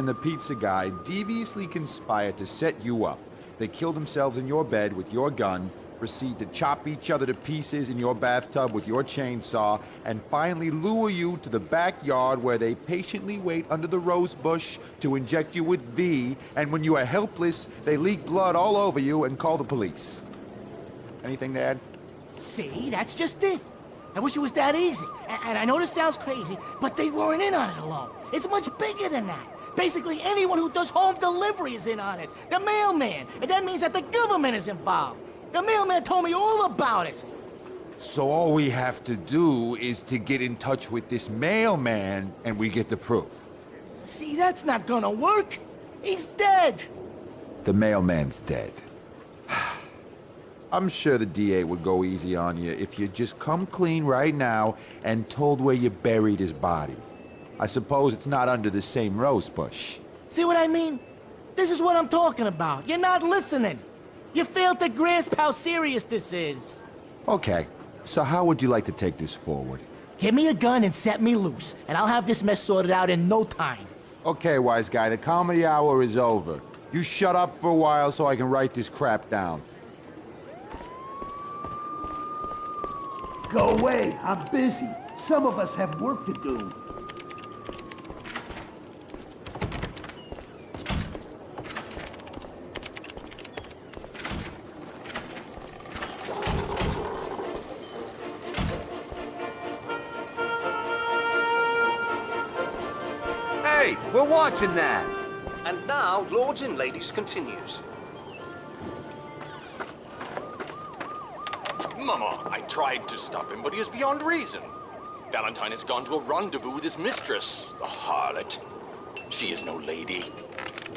and the pizza guy deviously conspire to set you up. They kill themselves in your bed with your gun, proceed to chop each other to pieces in your bathtub with your chainsaw, and finally lure you to the backyard where they patiently wait under the rose bush to inject you with V, and when you are helpless, they leak blood all over you and call the police. Anything to add? See, that's just it. I wish it was that easy. And I know this sounds crazy, but they weren't in on it alone. It's much bigger than that. Basically, anyone who does home delivery is in on it. The mailman. And that means that the government is involved. The mailman told me all about it. So all we have to do is to get in touch with this mailman, and we get the proof. See, that's not gonna work. He's dead. The mailman's dead. I'm sure the DA would go easy on you if you just come clean right now and told where you buried his body. I suppose it's not under the same rose bush. See what I mean? This is what I'm talking about. You're not listening. You failed to grasp how serious this is. Okay, so how would you like to take this forward? Give me a gun and set me loose, and I'll have this mess sorted out in no time. Okay, wise guy, the comedy hour is over. You shut up for a while so I can write this crap down. Go away, I'm busy. Some of us have work to do. Hey, we're watching that! And now, Lords and Ladies continues. Mama, I tried to stop him, but he is beyond reason. Valentine has gone to a rendezvous with his mistress, the harlot. She is no lady.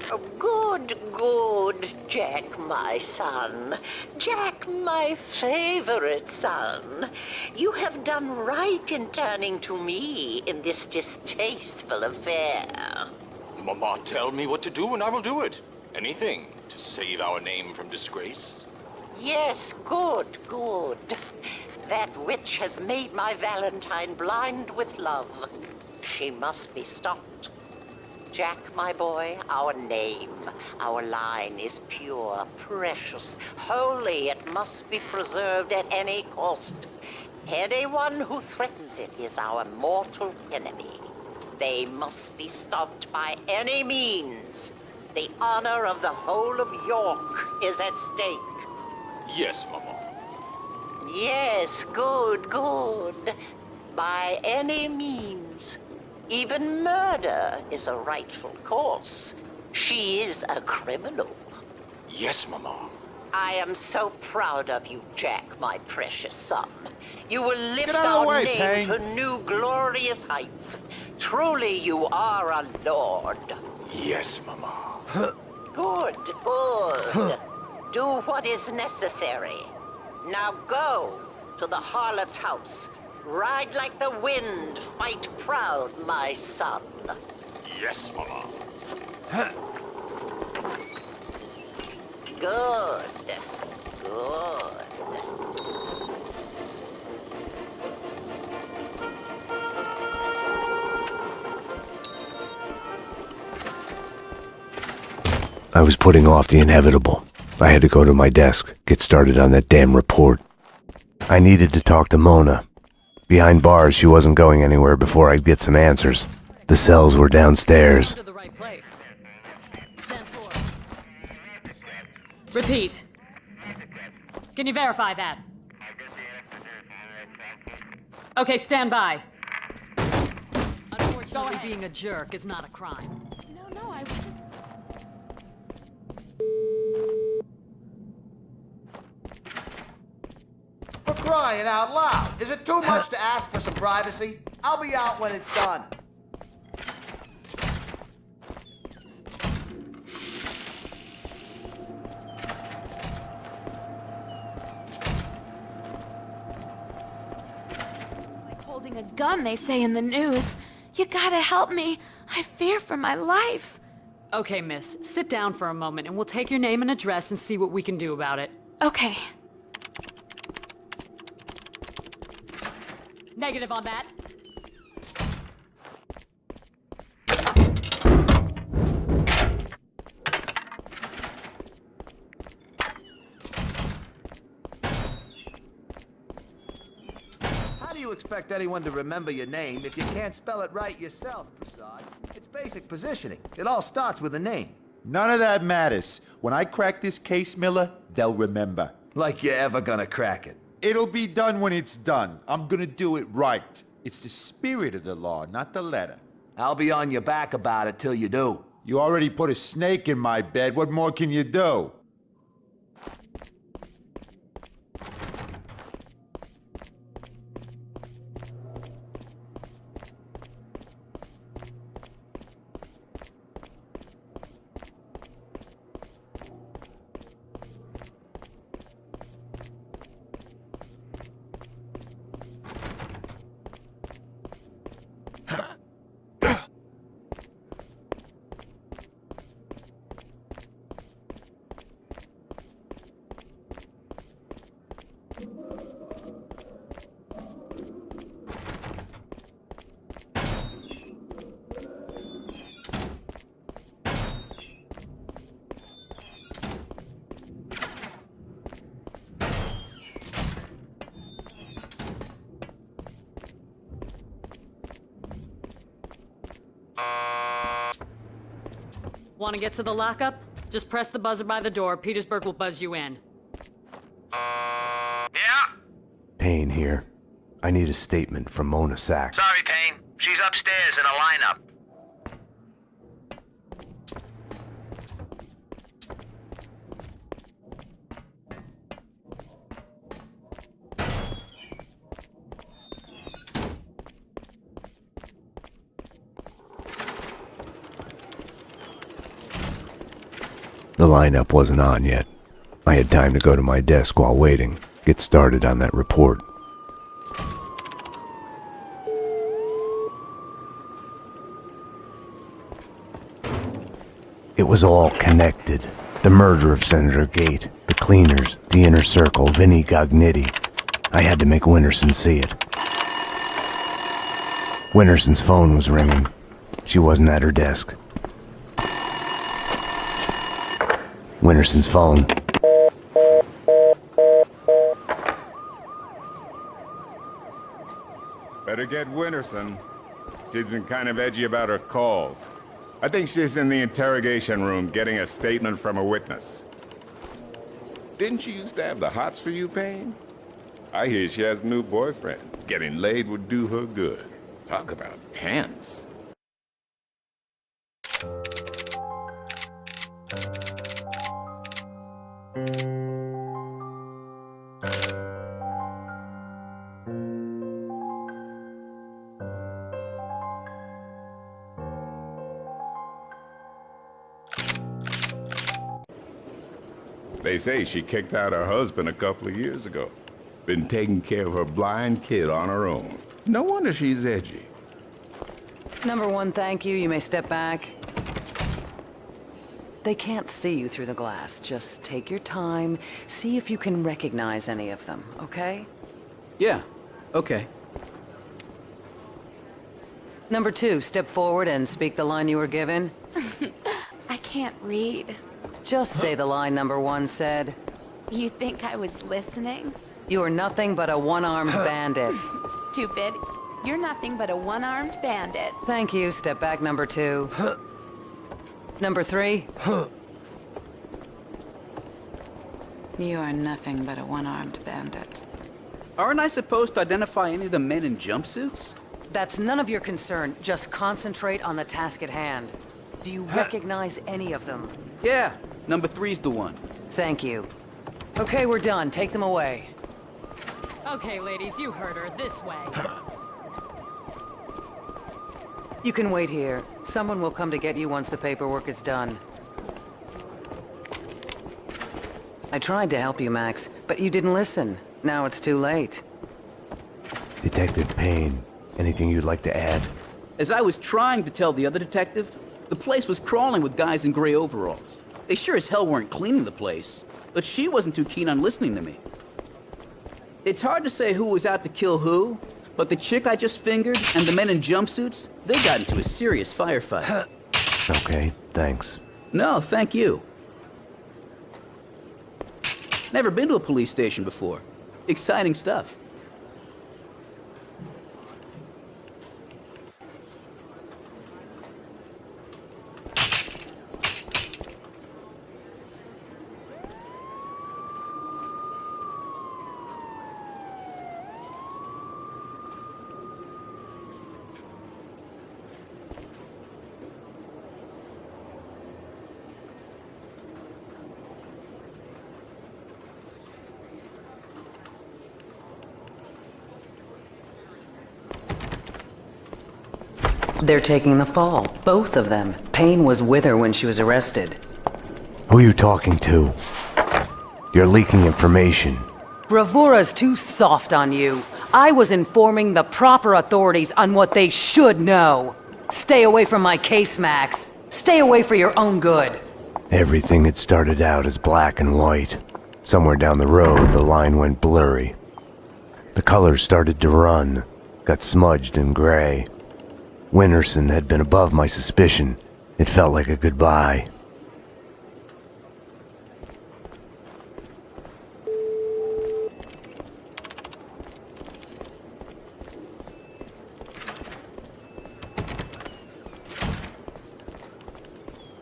Oh, good, good, Jack, my son. Jack, my favorite son. You have done right in turning to me in this distasteful affair. Mama, tell me what to do and I will do it. Anything to save our name from disgrace. Yes, good, good. That witch has made my Valentine blind with love. She must be stopped. Jack, my boy, our name, our line is pure, precious, holy. It must be preserved at any cost. Anyone who threatens it is our mortal enemy. They must be stopped by any means. The honor of the whole of York is at stake. Yes, Mama. Yes, good, good. By any means. Even murder is a rightful course. She is a criminal. Yes, Mama. I am so proud of you, Jack, my precious son. You will lift Get out of the our way, name Payne. to new glorious heights. Truly, you are a lord. Yes, Mama. Good, good. Do what is necessary. Now go to the harlot's house. Ride like the wind. Fight proud, my son. Yes, Mama. Good. Good. I was putting off the inevitable. I had to go to my desk, get started on that damn report. I needed to talk to Mona. Behind bars, she wasn't going anywhere before I'd get some answers. The cells were downstairs. To the right place. 10-4. Repeat. Can you verify that? Okay, stand by. Unfortunately, being a jerk is not a crime. No, I wasn't. For crying out loud! Is it too much to ask for some privacy? I'll be out when it's done. Like holding a gun, they say in the news. You gotta help me. I fear for my life. Okay, miss. Sit down for a moment and we'll take your name and address and see what we can do about it. Okay. Negative on that. expect anyone to remember your name if you can't spell it right yourself, Prasad. It's basic positioning. It all starts with a name. None of that matters. When I crack this case, Miller, they'll remember. Like you're ever gonna crack it. It'll be done when it's done. I'm gonna do it right. It's the spirit of the law, not the letter. I'll be on your back about it till you do. You already put a snake in my bed. What more can you do? Want to get to the lockup? Just press the buzzer by the door. Petersburg will buzz you in. Yeah? Payne here. I need a statement from Mona Sachs. Sorry, Payne. She's upstairs in a lineup. The lineup wasn't on yet. I had time to go to my desk while waiting, get started on that report. It was all connected. The murder of Senator Gate, the cleaners, the inner circle, Vinnie Gognitti. I had to make Winterson see it. Winterson's phone was ringing. She wasn't at her desk. Winterson's phone. Better get Winterson. She's been kind of edgy about her calls. I think she's in the interrogation room getting a statement from a witness. Didn't she used to have the hots for you, Payne? I hear she has a new boyfriend. Getting laid would do her good. Talk about tense. They say she kicked out her husband a couple of years ago. Been taking care of her blind kid on her own. No wonder she's edgy. Number one, thank you. You may step back. They can't see you through the glass. Just take your time. See if you can recognize any of them, okay? Yeah, okay. Number two, step forward and speak the line you were given. I can't read. Just say the line number one said. You think I was listening? You are nothing but a one-armed bandit. Stupid. You're nothing but a one-armed bandit. Thank you. Step back, number two. Number three. You are nothing but a one-armed bandit. Aren't I supposed to identify any of the men in jumpsuits? That's none of your concern. Just concentrate on the task at hand. Do you recognize any of them? Yeah, number three's the one. Thank you. Okay, we're done. Take them away. Okay, ladies, you heard her. This way. You can wait here. Someone will come to get you once the paperwork is done. I tried to help you, Max, but you didn't listen. Now it's too late. Detective Payne, anything you'd like to add? As I was trying to tell the other detective, the place was crawling with guys in gray overalls. They sure as hell weren't cleaning the place, but she wasn't too keen on listening to me. It's hard to say who was out to kill who, but the chick I just fingered and the men in jumpsuits, they got into a serious firefight. Okay, thanks. No, thank you. Never been to a police station before. Exciting stuff. They're taking the fall, both of them. Payne was with her when she was arrested. Who are you talking to? You're leaking information. Bravura's too soft on you. I was informing the proper authorities on what they should know. Stay away from my case, Max. Stay away for your own good. Everything had started out as black and white. Somewhere down the road, the line went blurry. The colors started to run, got smudged and gray. Winterson had been above my suspicion. It felt like a goodbye.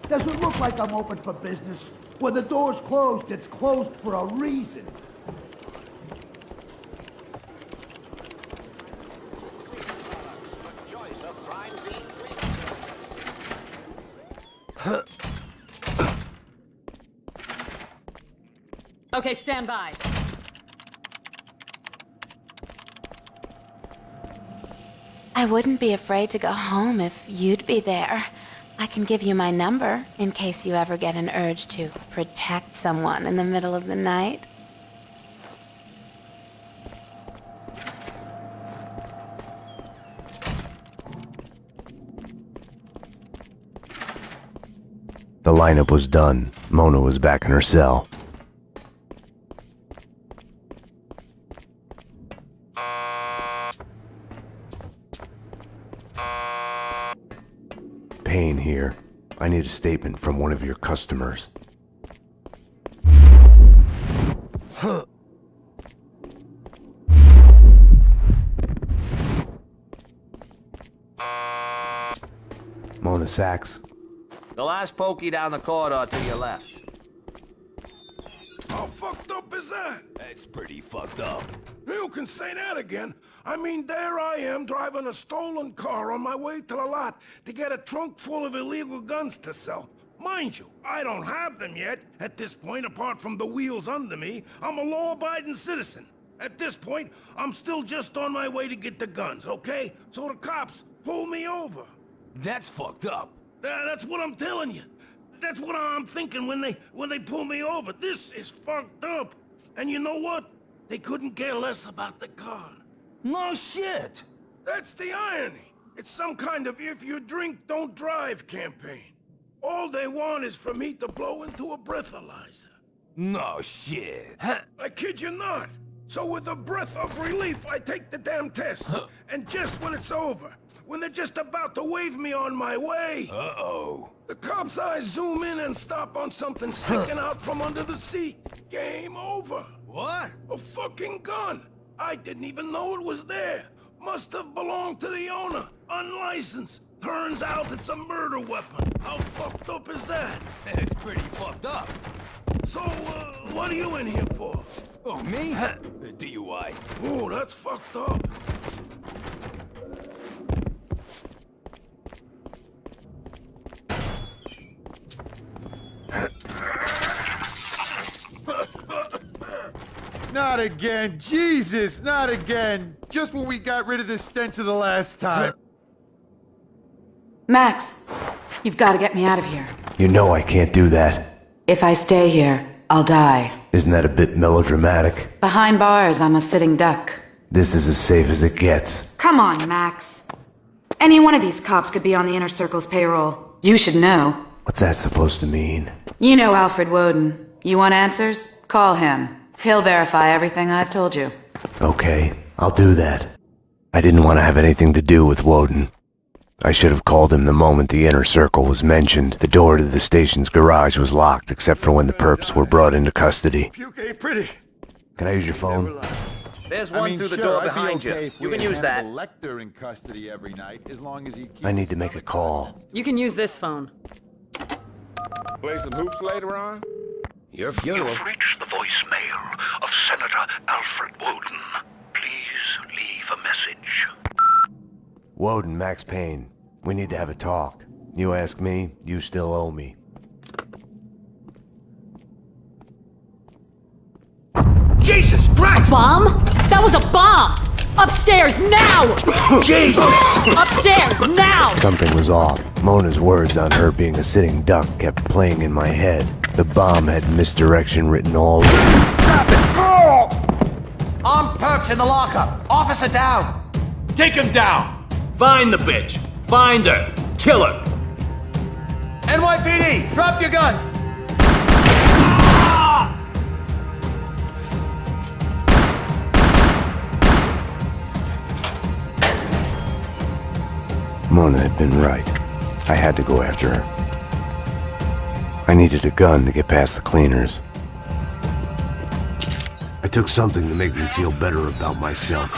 Does it look like I'm open for business? When the door's closed, it's closed for a reason. Okay, stand by. I wouldn't be afraid to go home if you'd be there. I can give you my number in case you ever get an urge to protect someone in the middle of the night. The lineup was done. Mona was back in her cell. Payne here. I need a statement from one of your customers. Mona Sachs. The last pokey down the corridor to your left. How fucked up is that? That's pretty fucked up. You can say that again. I mean, there I am driving a stolen car on my way to the lot to get a trunk full of illegal guns to sell. Mind you, I don't have them yet. At this point, apart from the wheels under me, I'm a law-abiding citizen. At this point, I'm still just on my way to get the guns, okay? So the cops pull me over. That's fucked up. That's what I'm telling you. That's what I'm thinking when they pull me over. This is fucked up. And you know what? They couldn't care less about the car. No shit. That's the irony. It's some kind of if you drink, don't drive campaign. All they want is for me to blow into a breathalyzer. No shit. I kid you not. So with a breath of relief, I take the damn test. And just when it's over, when they're just about to wave me on my way... Uh-oh. The cops' eyes zoom in and stop on something sticking out from under the seat. Game over. What? A fucking gun. I didn't even know it was there. Must have belonged to the owner. Unlicensed. Turns out it's a murder weapon. How fucked up is that? It's pretty fucked up. So, what are you in here for? Oh, me? DUI. Oh, that's fucked up. Not again! Jesus, not again! Just when we got rid of the stench of the last time. Max, you've got to get me out of here. You know I can't do that. If I stay here, I'll die. Isn't that a bit melodramatic? Behind bars, I'm a sitting duck. This is as safe as it gets. Come on, Max. Any one of these cops could be on the Inner Circle's payroll. You should know. What's that supposed to mean? You know Alfred Woden. You want answers? Call him. He'll verify everything I've told you. Okay, I'll do that. I didn't want to have anything to do with Woden. I should have called him the moment the Inner Circle was mentioned. The door to the station's garage was locked, except for when the perps were brought into custody. Pretty. Can I use your phone? There's one through the door behind you. You can use that. Lecter in custody every night, as long as he keeps I need to make a call. You can use this phone. Play some hoops later on? Your funeral. You've reached the voicemail of Senator Alfred Woden. Please leave a message. Woden, Max Payne. We need to have a talk. You ask me, you still owe me. Jesus Christ! A bomb? That was a bomb! Upstairs, now! Jesus! Upstairs, now! Something was off. Mona's words on her being a sitting duck kept playing in my head. The bomb had misdirection written all over it. Armed perps in the lockup. Officer down. Take him down! Find the bitch! Find her! Kill her! NYPD, drop your gun. Mona had been right. I had to go after her. I needed a gun to get past the cleaners. I took something to make me feel better about myself.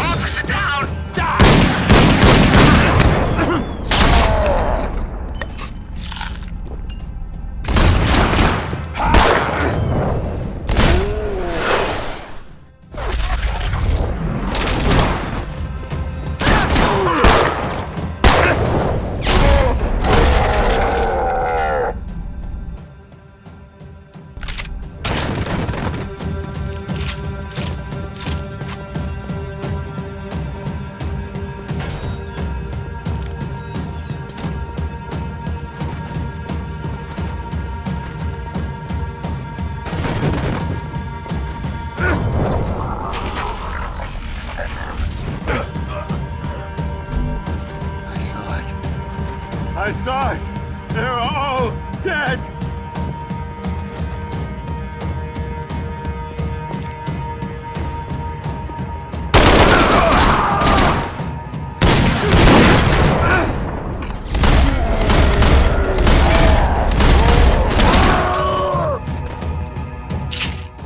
Officer down! I saw it! They're all dead!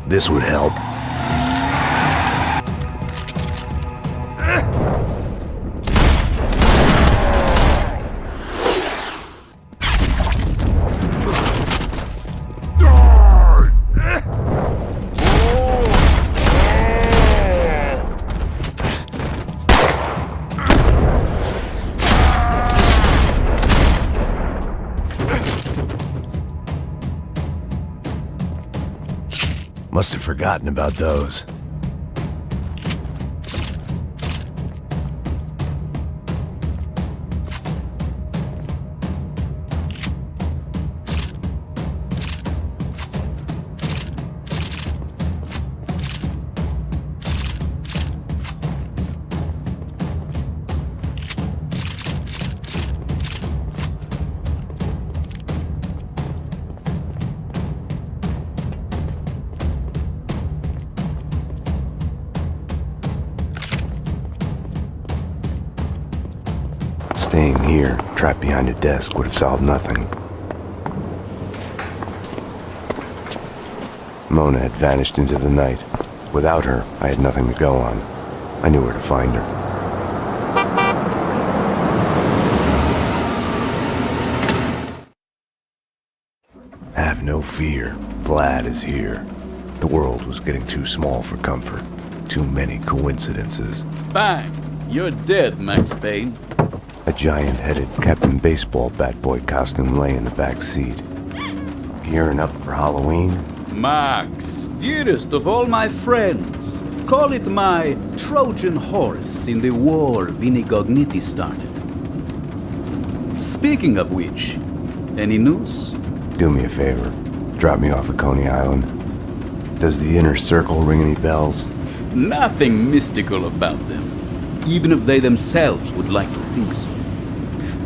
This would help. Must have forgotten about those. Staying here, trapped behind a desk, would have solved nothing. Mona had vanished into the night. Without her, I had nothing to go on. I knew where to find her. Have no fear. Vlad is here. The world was getting too small for comfort. Too many coincidences. Bang! You're dead, Max Payne. A giant-headed Captain Baseball Bat Boy costume lay in the back seat. Gearing up for Halloween? Max, dearest of all my friends. Call it my Trojan horse in the war Vinnie Gognitti started. Speaking of which, any news? Do me a favor. Drop me off at Coney Island. Does the inner circle ring any bells? Nothing mystical about them, even if they themselves would like to think so.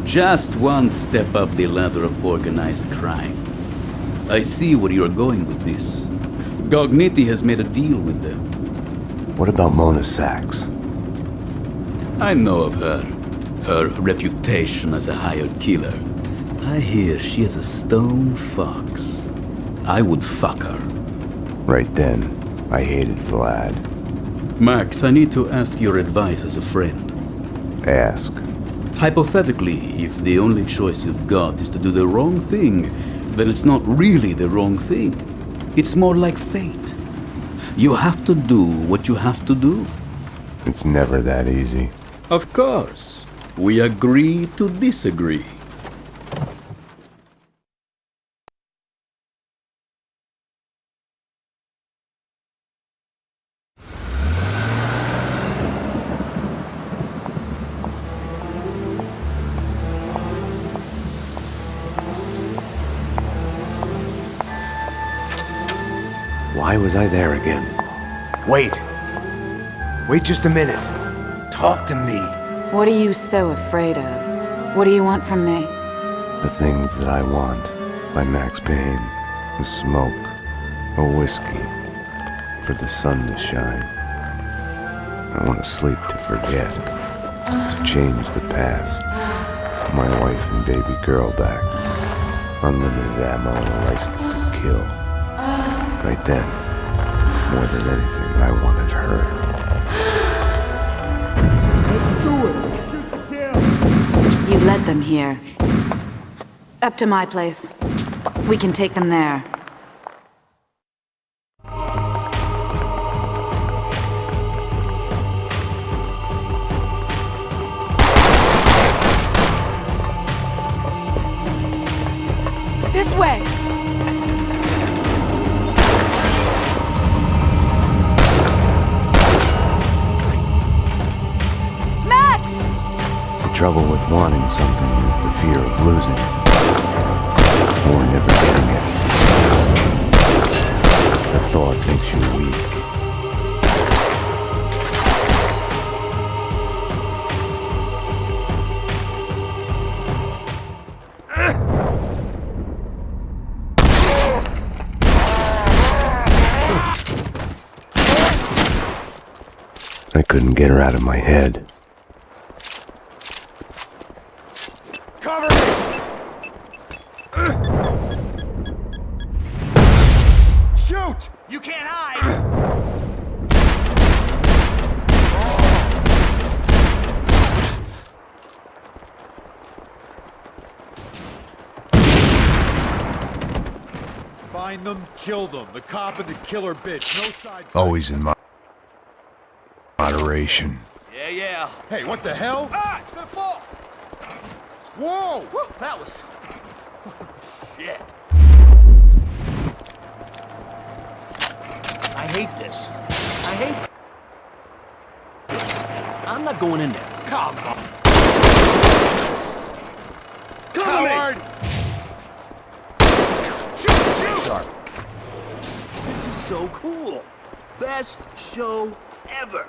Just one step up the ladder of organized crime. I see where you're going with this. Gognitti has made a deal with them. What about Mona Sachs? I know of her. Her reputation as a hired killer. I hear she is a stone fox. I would fuck her. Right then, I hated Vlad. Max, I need to ask your advice as a friend. Ask. Hypothetically, if the only choice you've got is to do the wrong thing, then it's not really the wrong thing. It's more like fate. You have to do what you have to do. It's never that easy. Of course. We agree to disagree. Why was I there again? Wait! Wait just a minute! Talk to me! What are you so afraid of? What do you want from me? The Things That I Want by Max Payne. A smoke, a whiskey, for the sun to shine. I want to sleep to forget, to change the past. My wife and baby girl back. Unlimited ammo and a license to kill. Right then, more than anything, I wanted her. Let's do it. Shoot to kill. You led them here. Up to my place. We can take them there. This way! Max! The trouble with wanting something is the fear of losing it. Or never getting it. The thought makes you weak. I couldn't get her out of my head. Cover me! Shoot! You can't hide! Find them, kill them. The cop and the killer bitch. No side. Always in moderation. Yeah. Hey, what the hell? Ah! It's gonna fall! Whoa! That was... Shit. I hate this. I hate... I'm not going in there. Come on. Coward! Shoot! Sharp. This is so cool. Best show ever.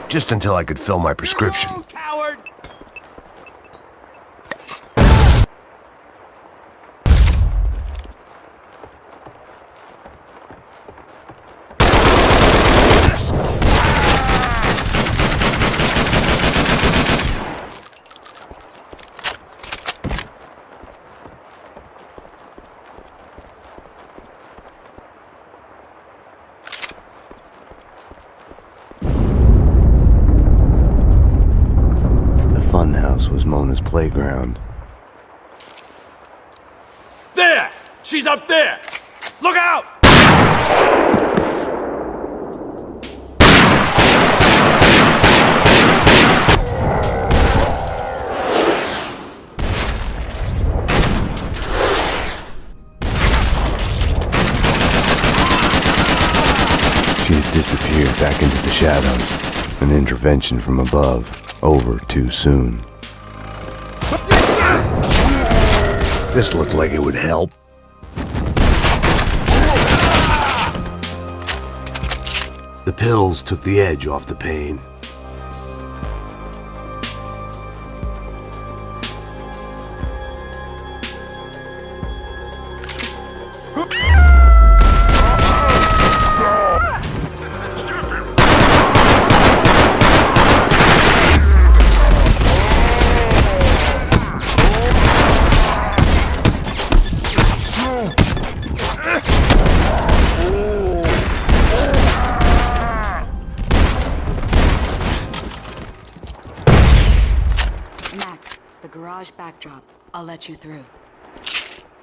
Just until I could fill my prescription. Coward! Funhouse was Mona's playground. There! She's up there! Look out! She had disappeared back into the shadows. An intervention from above. Over too soon. This looked like it would help. The pills took the edge off the pain. Backdrop. I'll let you through.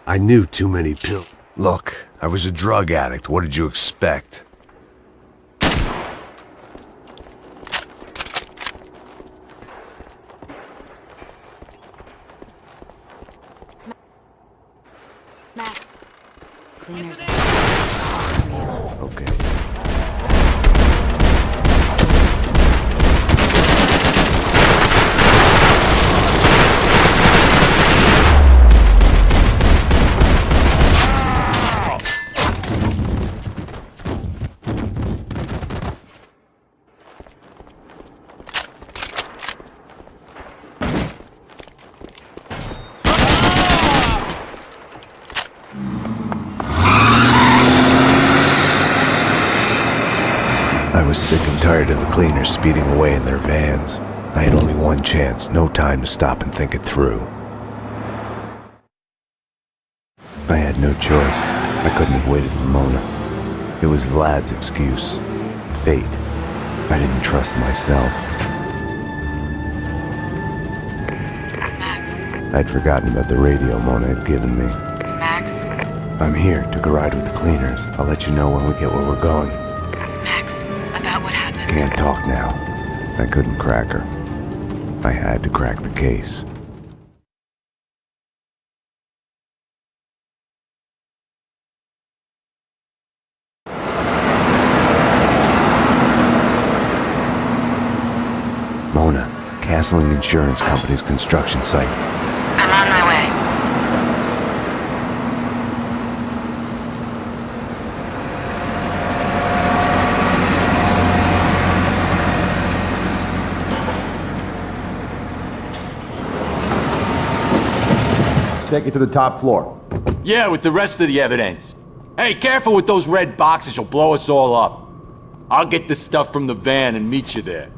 I knew too many pills. Look, I was a drug addict. What did you expect? cleaners. Okay. I was sick and tired of the cleaners speeding away in their vans. I had only one chance, no time to stop and think it through. I had no choice. I couldn't have waited for Mona. It was Vlad's excuse. Fate. I didn't trust myself. Max. I'd forgotten about the radio Mona had given me. Max. I'm here. Took a ride with the cleaners. I'll let you know when we get where we're going. Max, about what happened. Can't talk now. I couldn't crack her. I had to crack the case. Mona, Castling Insurance Company's construction site. I'm on my way. Take it to the top floor. Yeah, with the rest of the evidence. Hey, careful with those red boxes, you'll blow us all up. I'll get the stuff from the van and meet you there.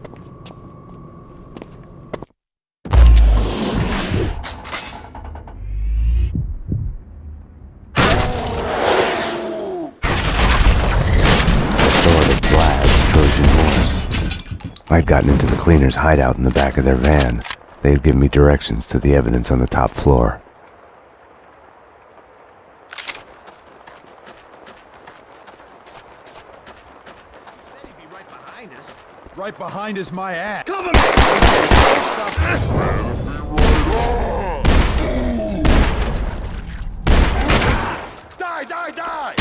I'd gotten into the cleaners' hideout in the back of their van. They had given me directions to the evidence on the top floor. Right behind is my ass. Cover Die, die, die!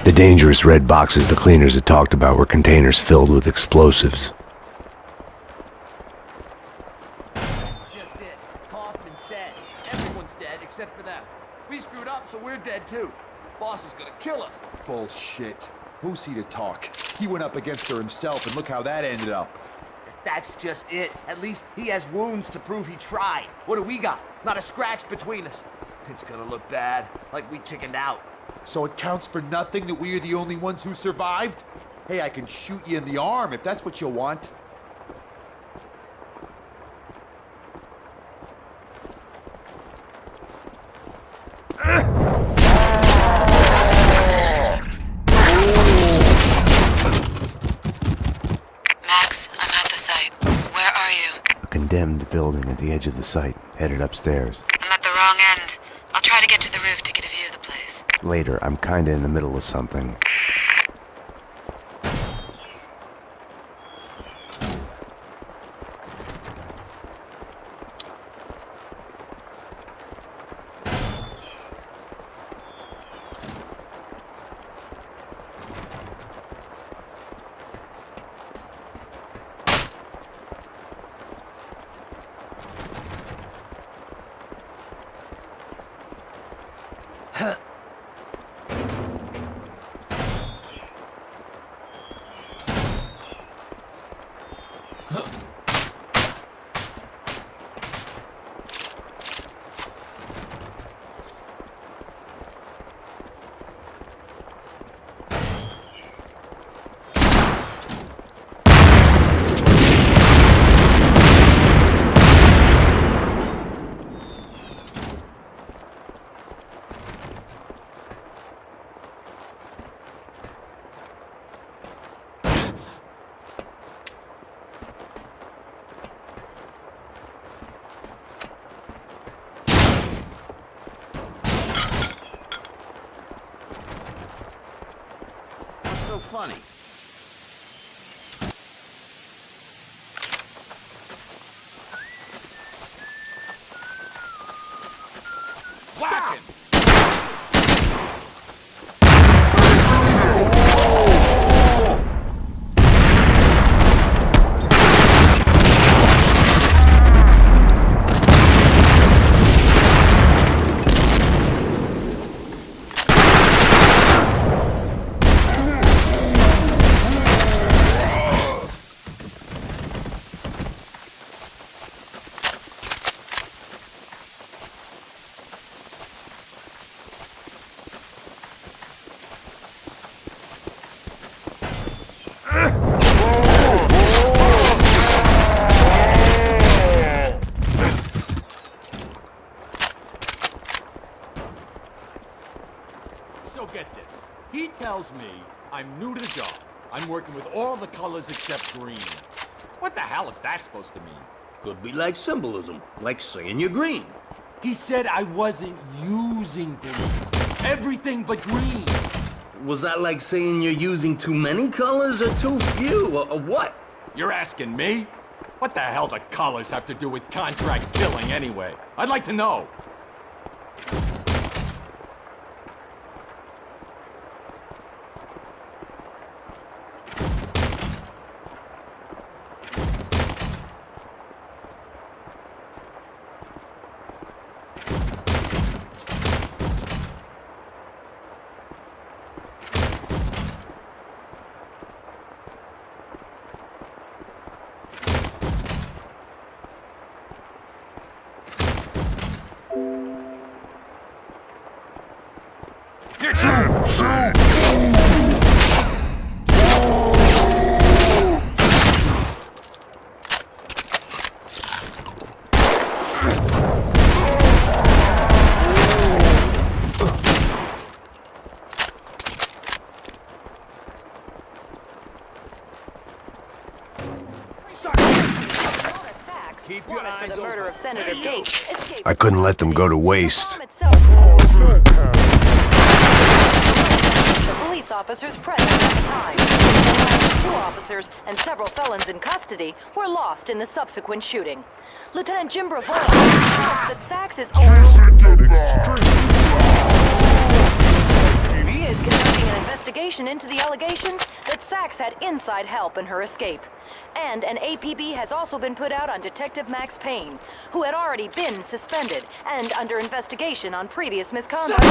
The dangerous red boxes the cleaners had talked about were containers filled with explosives. That's just it. Kaufman's dead. Everyone's dead except for them. We screwed up, so we're dead too. Boss is gonna kill us. Bullshit. Who's he to talk? He went up against her himself, and look how that ended up. That's just it. At least he has wounds to prove he tried. What do we got? Not a scratch between us. It's gonna look bad, like we chickened out. So it counts for nothing that we are the only ones who survived? Hey, I can shoot you in the arm if that's what you want. Max, I'm at the site. Where are you? A condemned building at the edge of the site, headed upstairs. I'm at the wrong end. I'll try to get to the roof to get a view of the place. Later, I'm kinda in the middle of something. So funny. tells me I'm new to the job. I'm working with all the colors except green. What the hell is that supposed to mean? Could be like symbolism, like saying you're green. He said I wasn't using green. Everything but green. Was that like saying you're using too many colors or too few, or what? You're asking me? What the hell do colors have to do with contract killing anyway? I'd like to know. I couldn't let them go to waste. The police officers present at the time. Two officers and several felons in custody were lost in the subsequent shooting. Lieutenant Jim Bravo reports that Sachs is He is conducting an investigation into the allegations that Sachs had inside help in her escape. And an APB has also been put out on Detective Max Payne, who had already been suspended and under investigation on previous misconduct.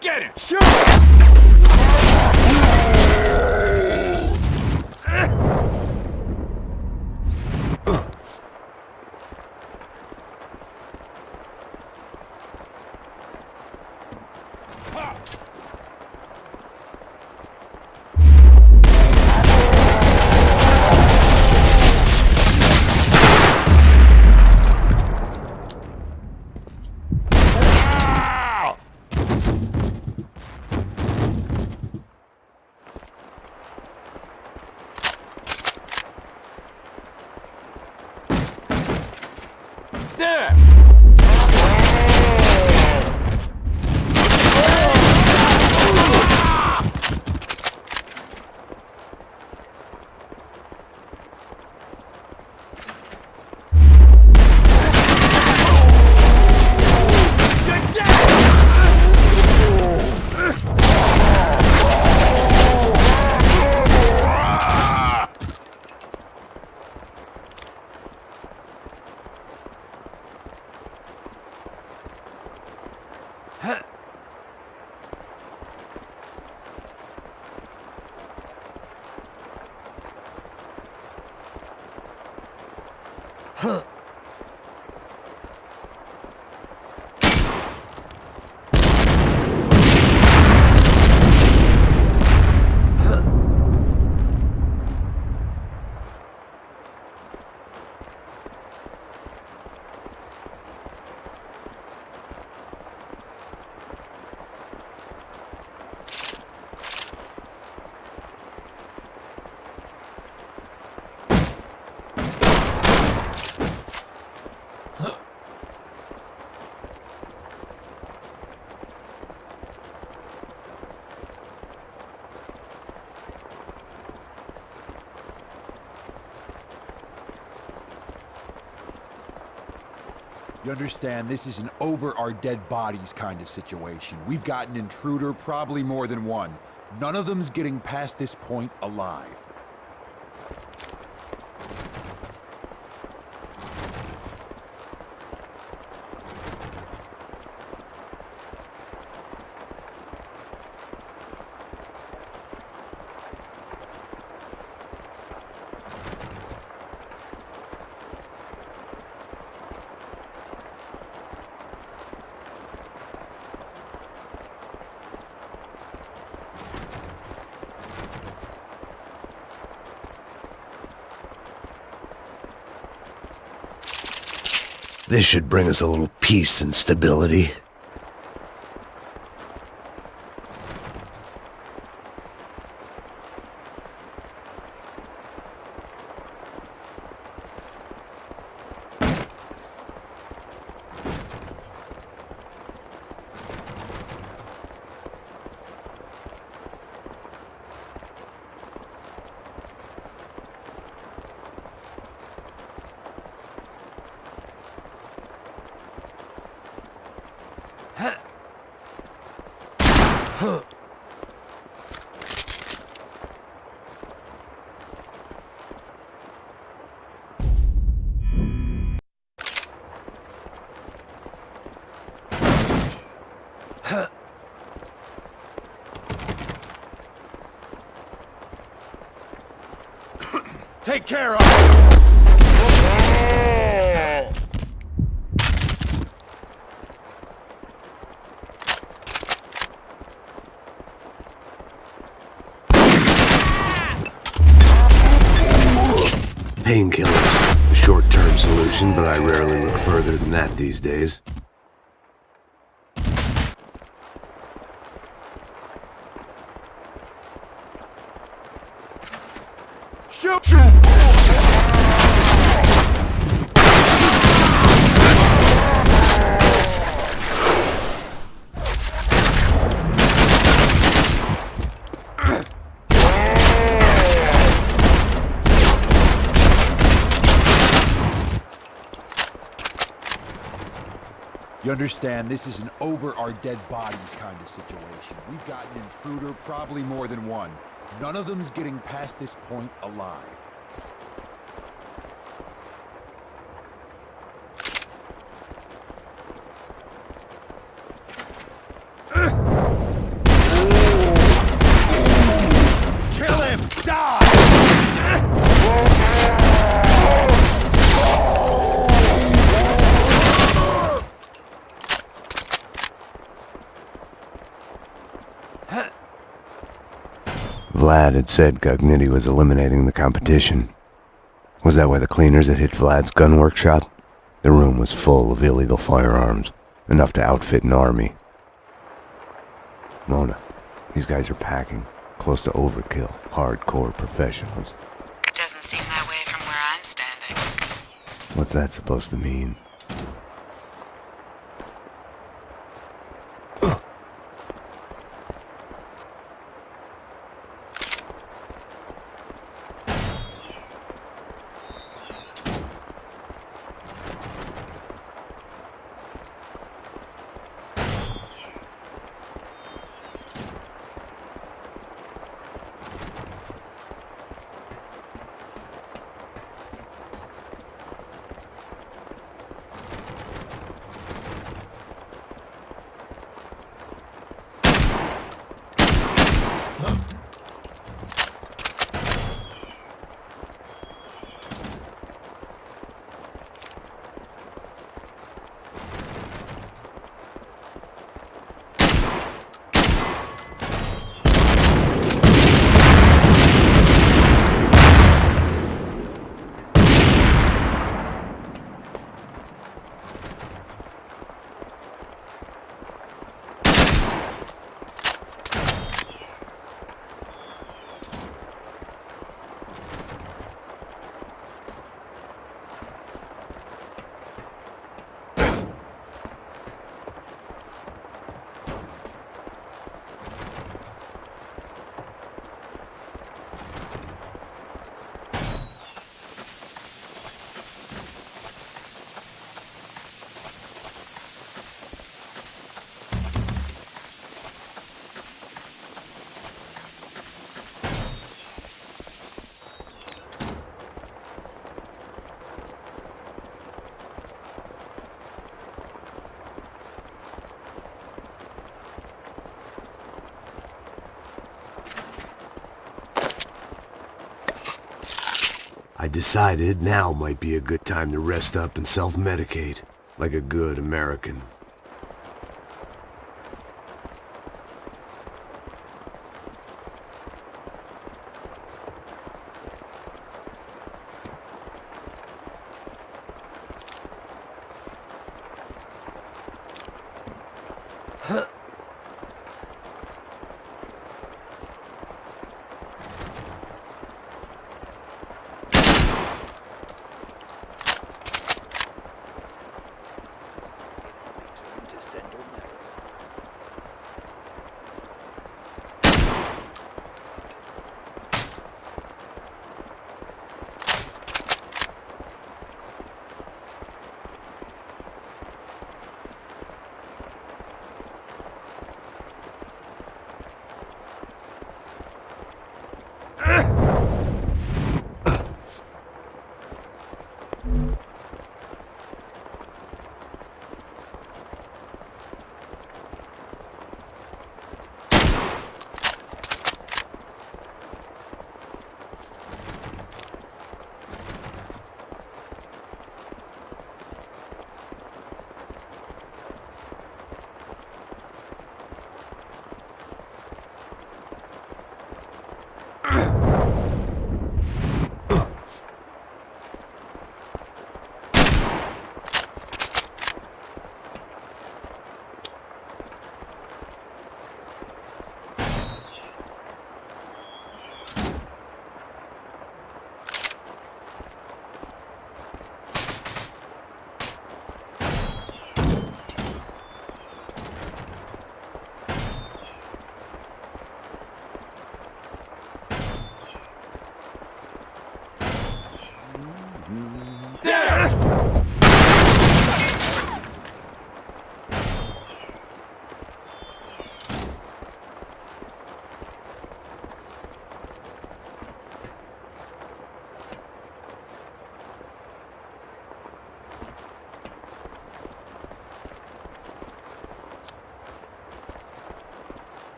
Get him! Shoot! There! Huh. You understand, this is an over-our-dead-bodies kind of situation. We've got an intruder, probably more than one. None of them's getting past this point alive. This should bring us a little peace and stability. Take care of it! Painkillers. A short-term solution, but I rarely look further than that these days. Shoot! Shoot! You understand, this is an over-our-dead-bodies kind of situation. We've got an intruder, probably more than one. None of them's getting past this point alive. Kill him! Die! Vlad had said Gugnitti was eliminating the competition. Was that why the cleaners had hit Vlad's gun workshop? The room was full of illegal firearms, enough to outfit an army. Mona, these guys are packing, close to overkill, hardcore professionals. It doesn't seem that way from where I'm standing. What's that supposed to mean? I decided now might be a good time to rest up and self-medicate, like a good American.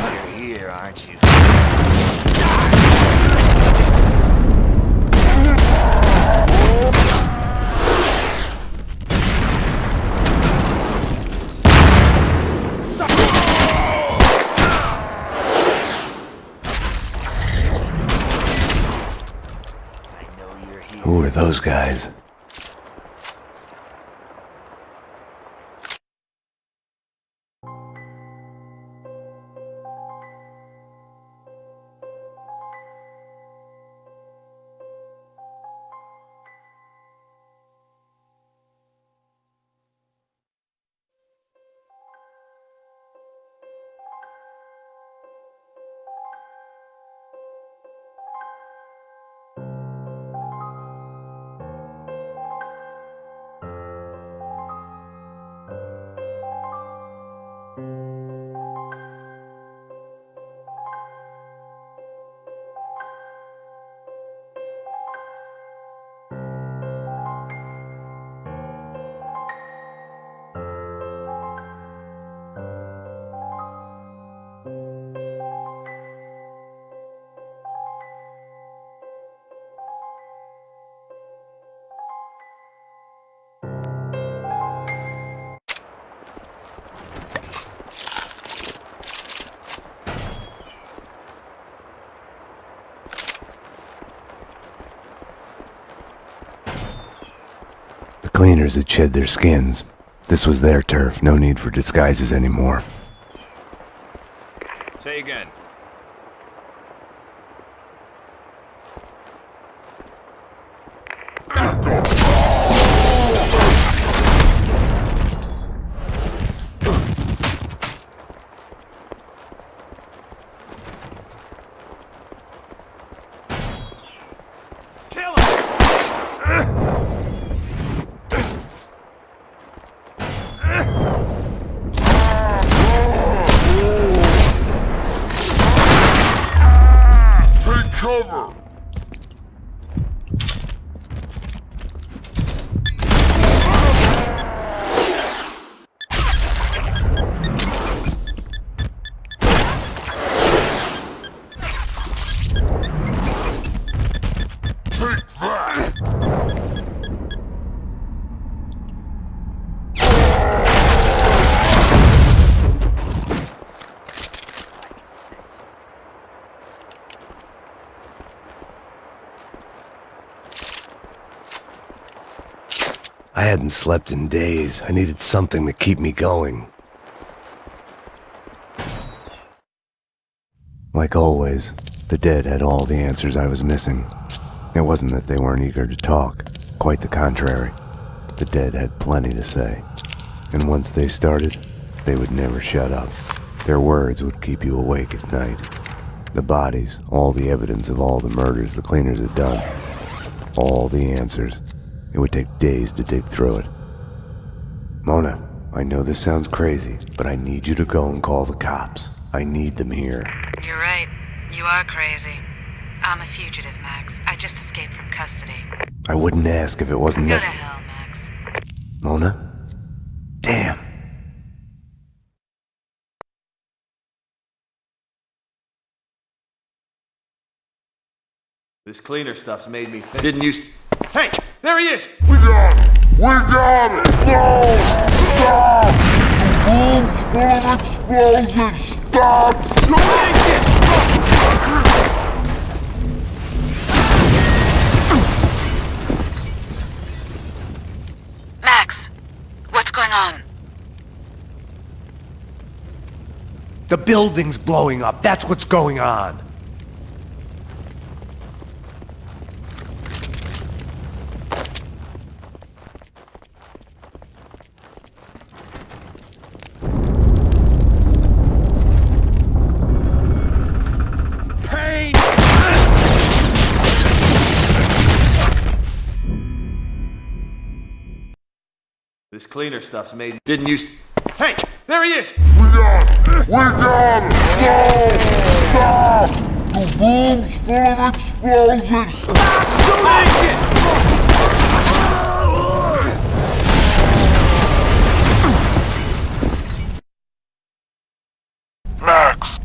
You're here, aren't you? Who are those guys? cleaners had shed their skins. This was their turf, no need for disguises anymore. Say again. I hadn't slept in days. I needed something to keep me going. Like always, the dead had all the answers I was missing. It wasn't that they weren't eager to talk. Quite the contrary. The dead had plenty to say. And once they started, they would never shut up. Their words would keep you awake at night. The bodies, all the evidence of all the murders the cleaners had done. All the answers. It would take days to dig through it. Mona, I know this sounds crazy, but I need you to go and call the cops. I need them here. You're right. You are crazy. I'm a fugitive, Max. I just escaped from custody. I wouldn't ask if it wasn't Go to necessary. hell, Max. Mona? Damn. This cleaner stuff's made me think. Didn't you... Hey! There he is! We got it! We got it! No! Stop! The room's full of explosives! Stop! Max, what's going on? The building's blowing up. That's what's going on. Payne! This cleaner stuff's made. Didn't you... Hey! There he is! We got it! We got it! No! Stop! The room's full of explosives! Stop doing that shit! Max!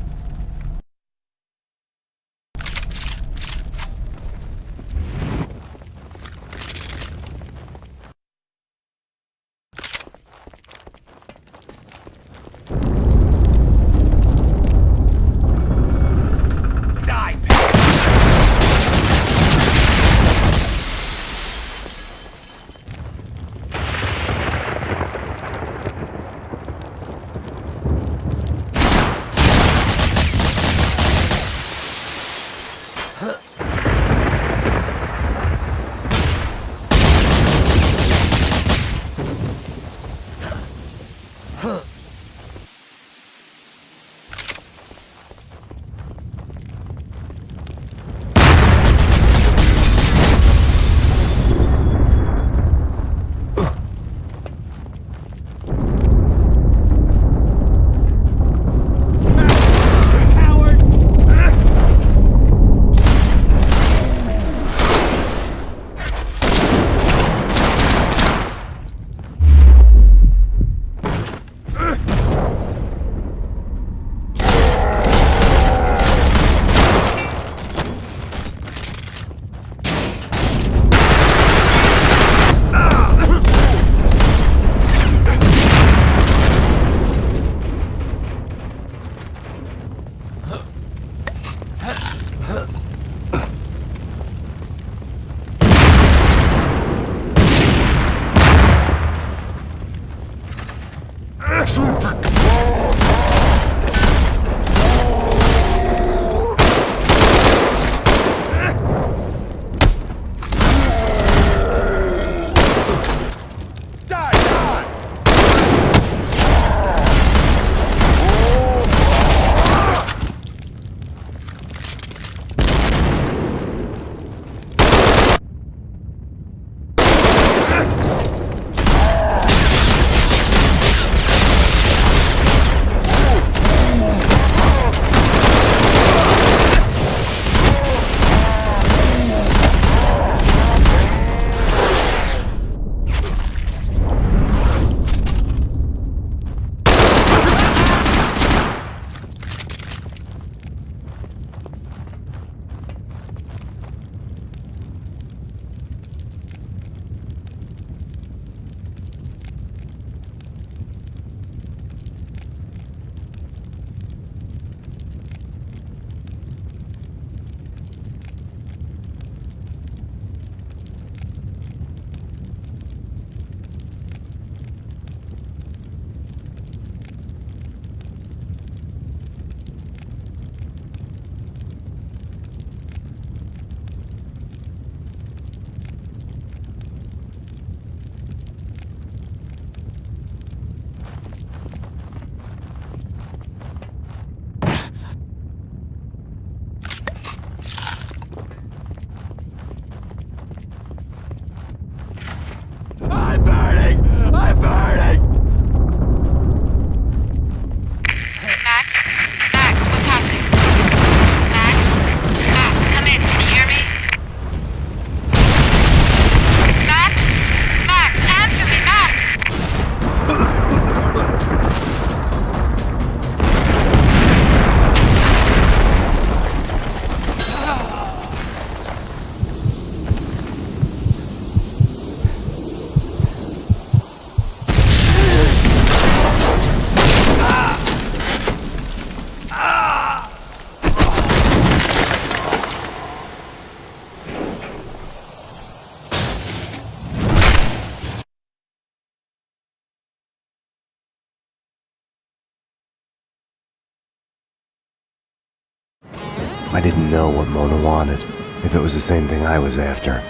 I didn't know what Mona wanted, if it was the same thing I was after.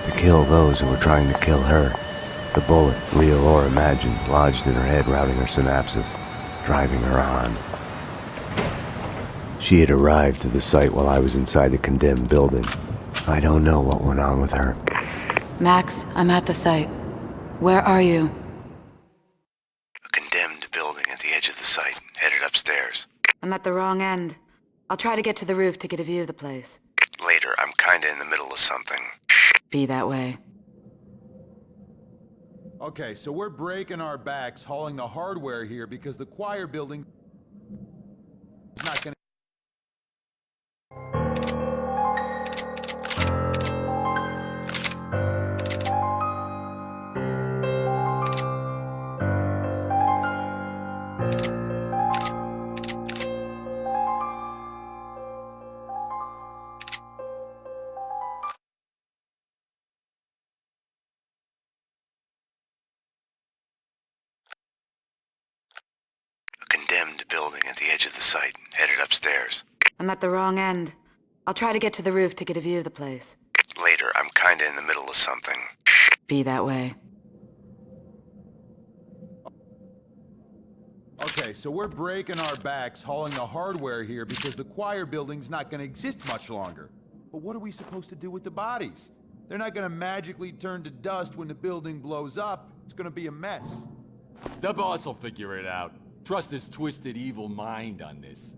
To kill those who were trying to kill her. The bullet, real or imagined, lodged in her head, routing her synapses, driving her on. She had arrived to the site while I was inside the condemned building. I don't know what went on with her. Max, I'm at the site. Where are you? A condemned building at the edge of the site, headed upstairs. I'm at the wrong end. I'll try to get to the roof to get a view of the place. Later, I'm kinda in the middle of something. Be that way. Okay, so we're breaking our backs hauling the hardware here because the choir building is not gonna... Condemned building at the edge of the site, headed upstairs. I'm at the wrong end. I'll try to get to the roof to get a view of the place. Later, I'm kinda in the middle of something. Be that way. Okay, so we're breaking our backs hauling the hardware here because the choir building's not gonna exist much longer. But what are we supposed to do with the bodies? They're not gonna magically turn to dust when the building blows up. It's gonna be a mess. The boss will figure it out. Trust his twisted evil mind on this.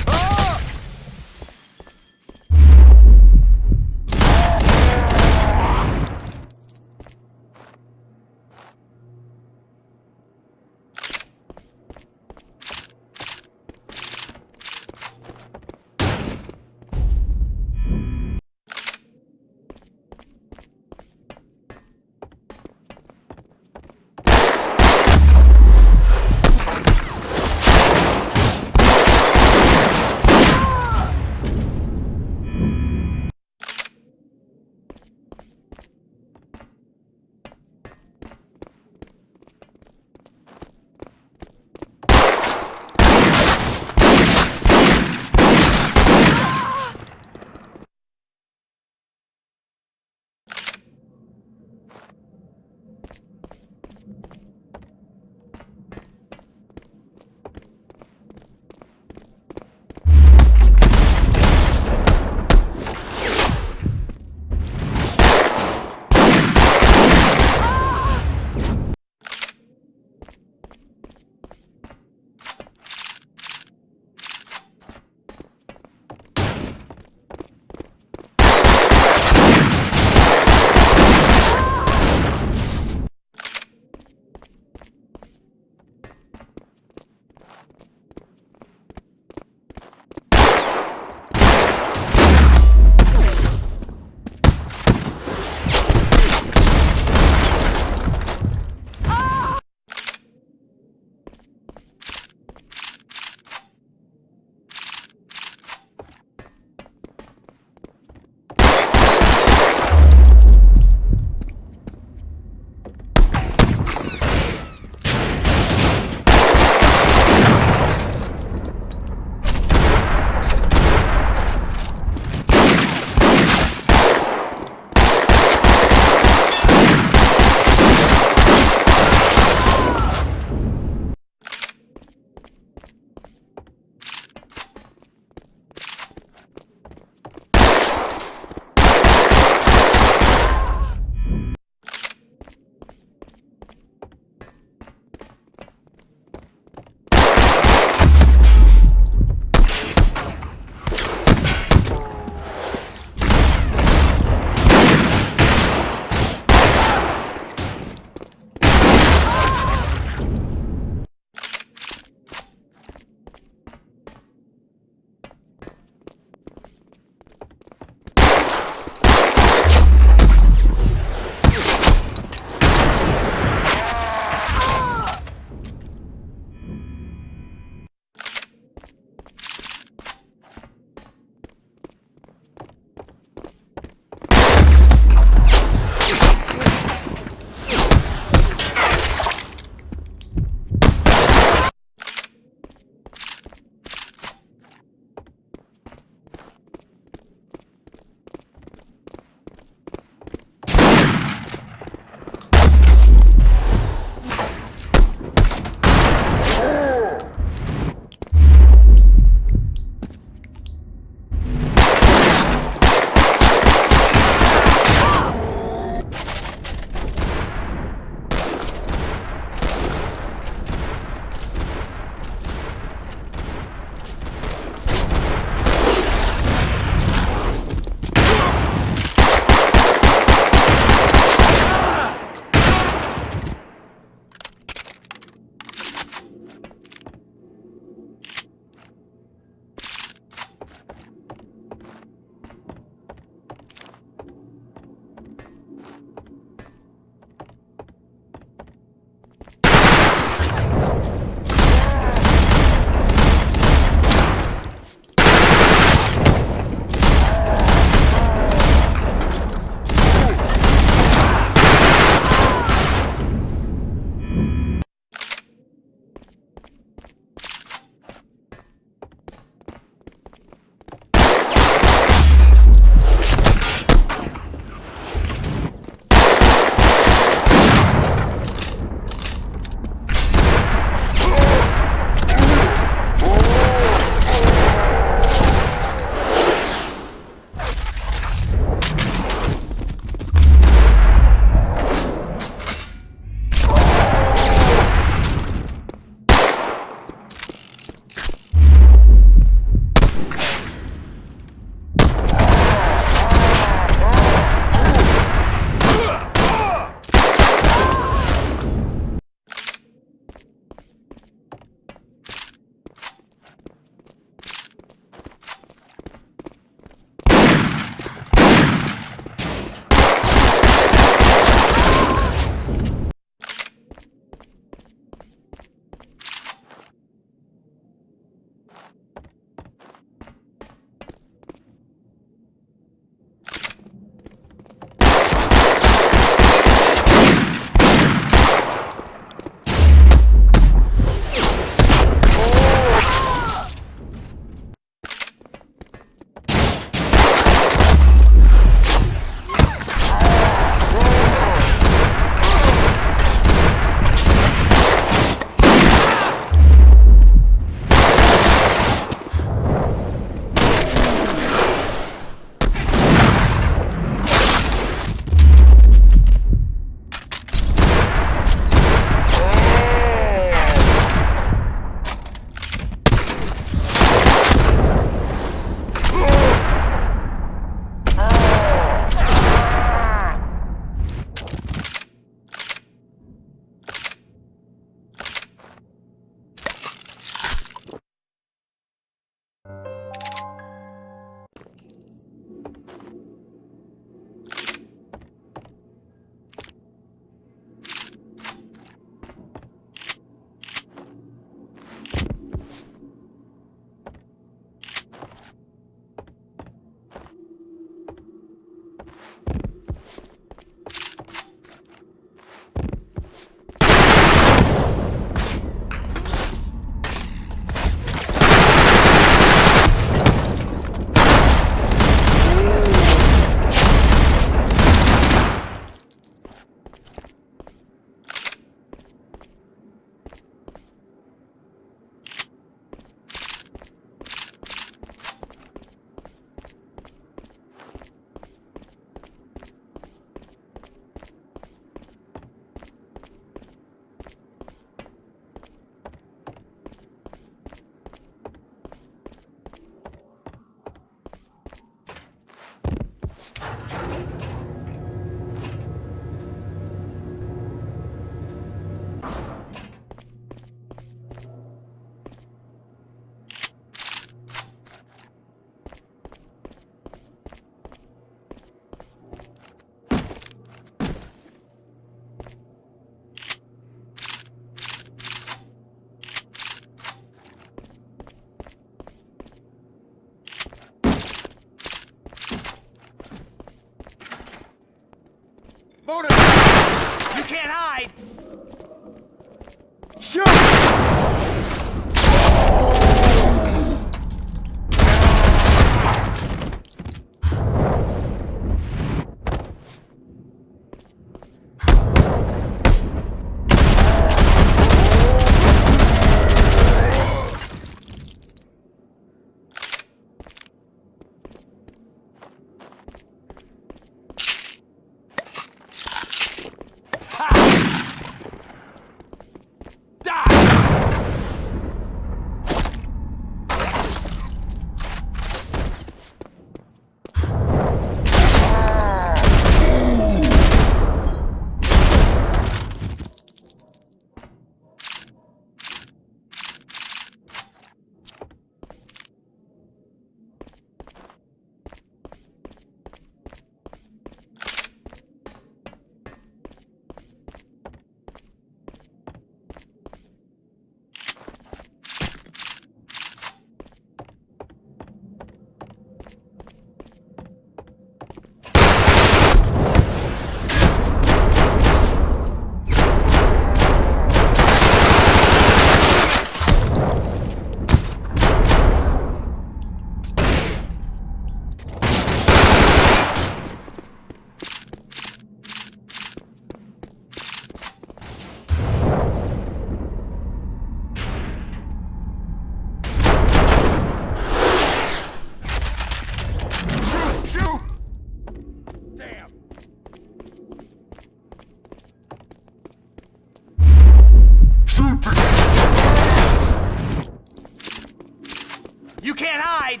You can't hide!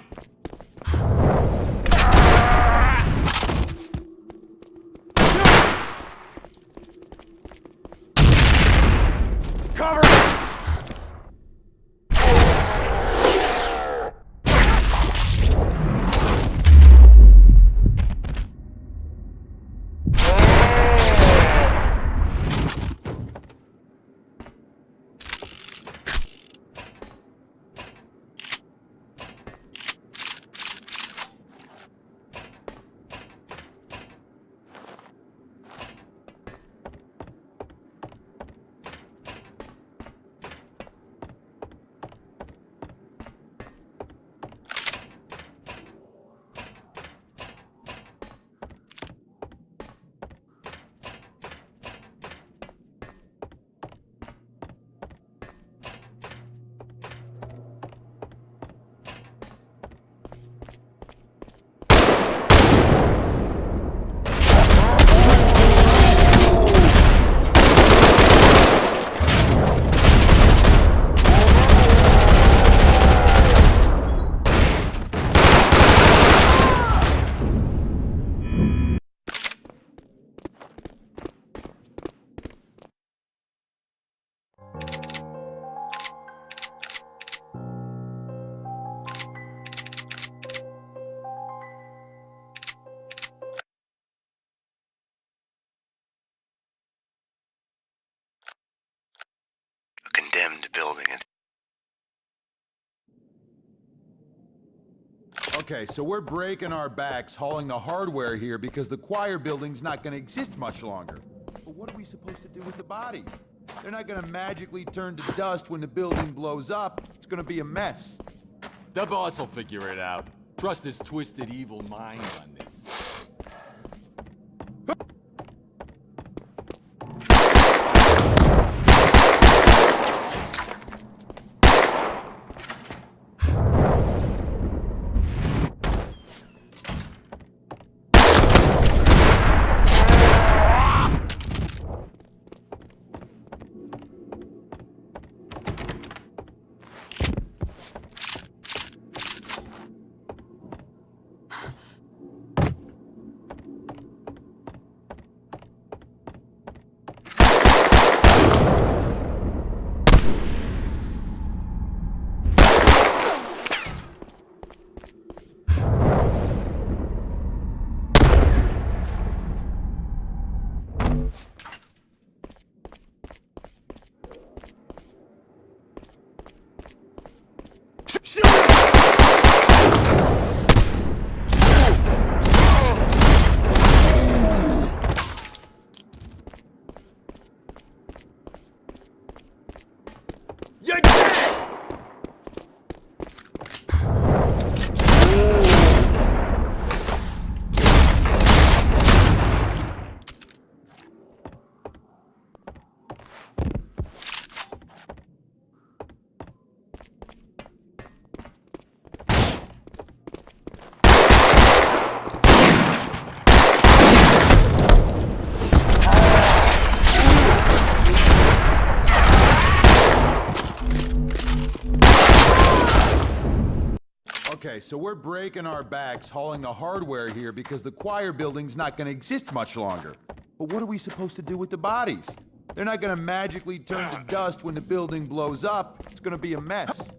Cover me! Condemned building. Okay, so we're breaking our backs hauling the hardware here because the choir building's not gonna exist much longer. But what are we supposed to do with the bodies? They're not gonna magically turn to dust when the building blows up. It's gonna be a mess. The boss will figure it out. Trust his twisted evil mind on this. Okay, so we're breaking our backs hauling the hardware here because the choir building's not gonna exist much longer. But what are we supposed to do with the bodies? They're not gonna magically turn to dust when the building blows up. It's gonna be a mess.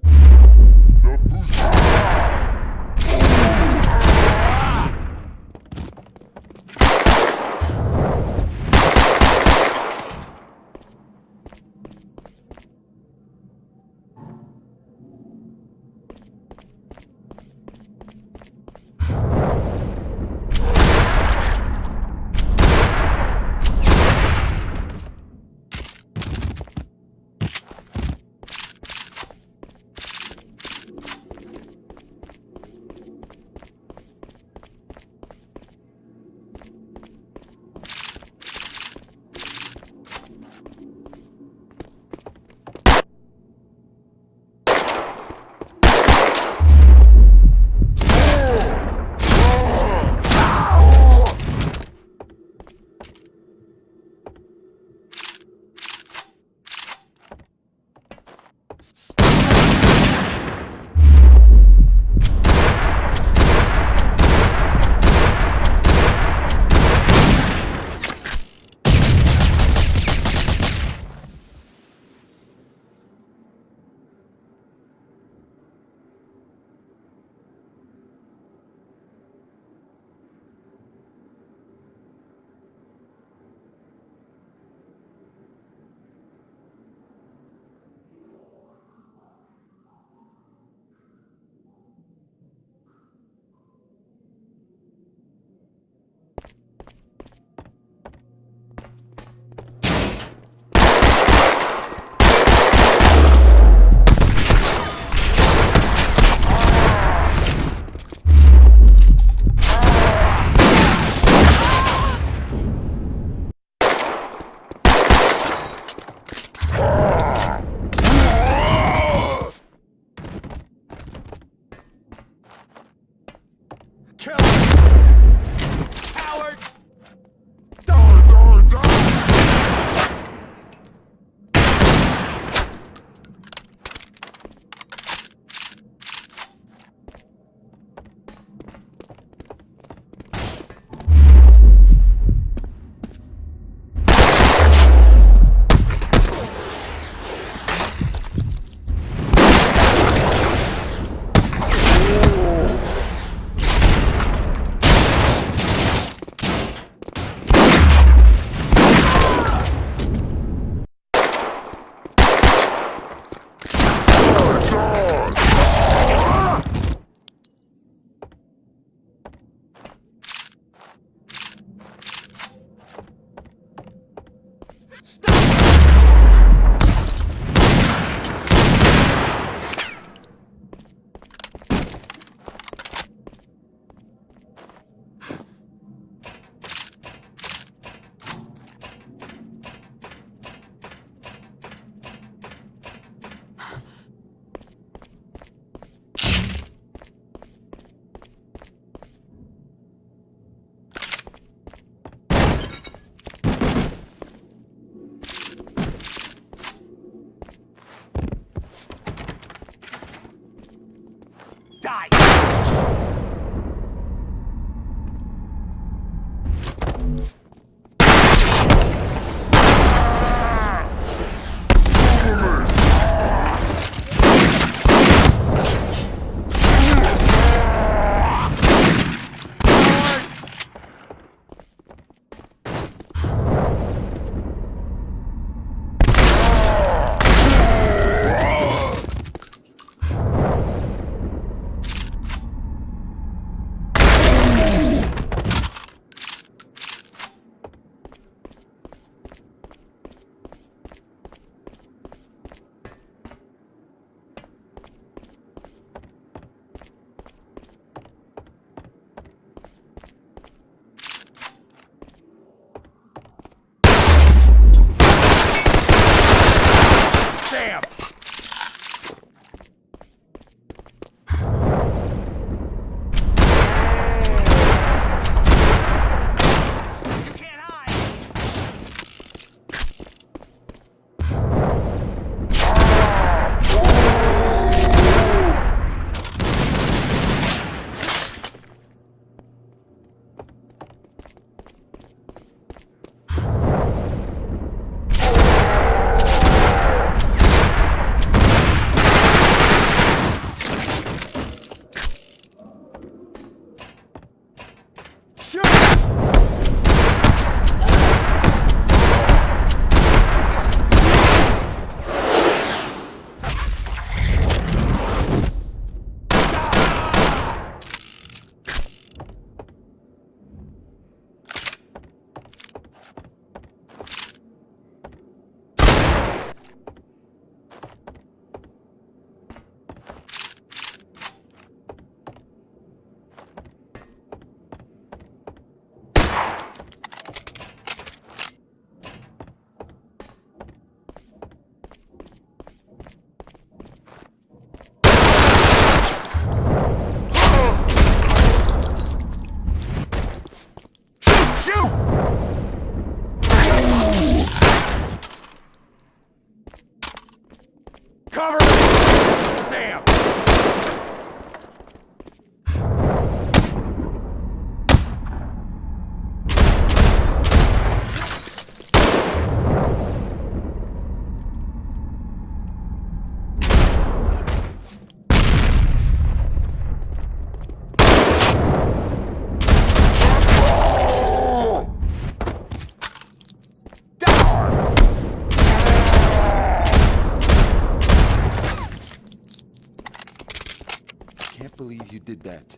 Cover me! Damn! Can't believe you did that.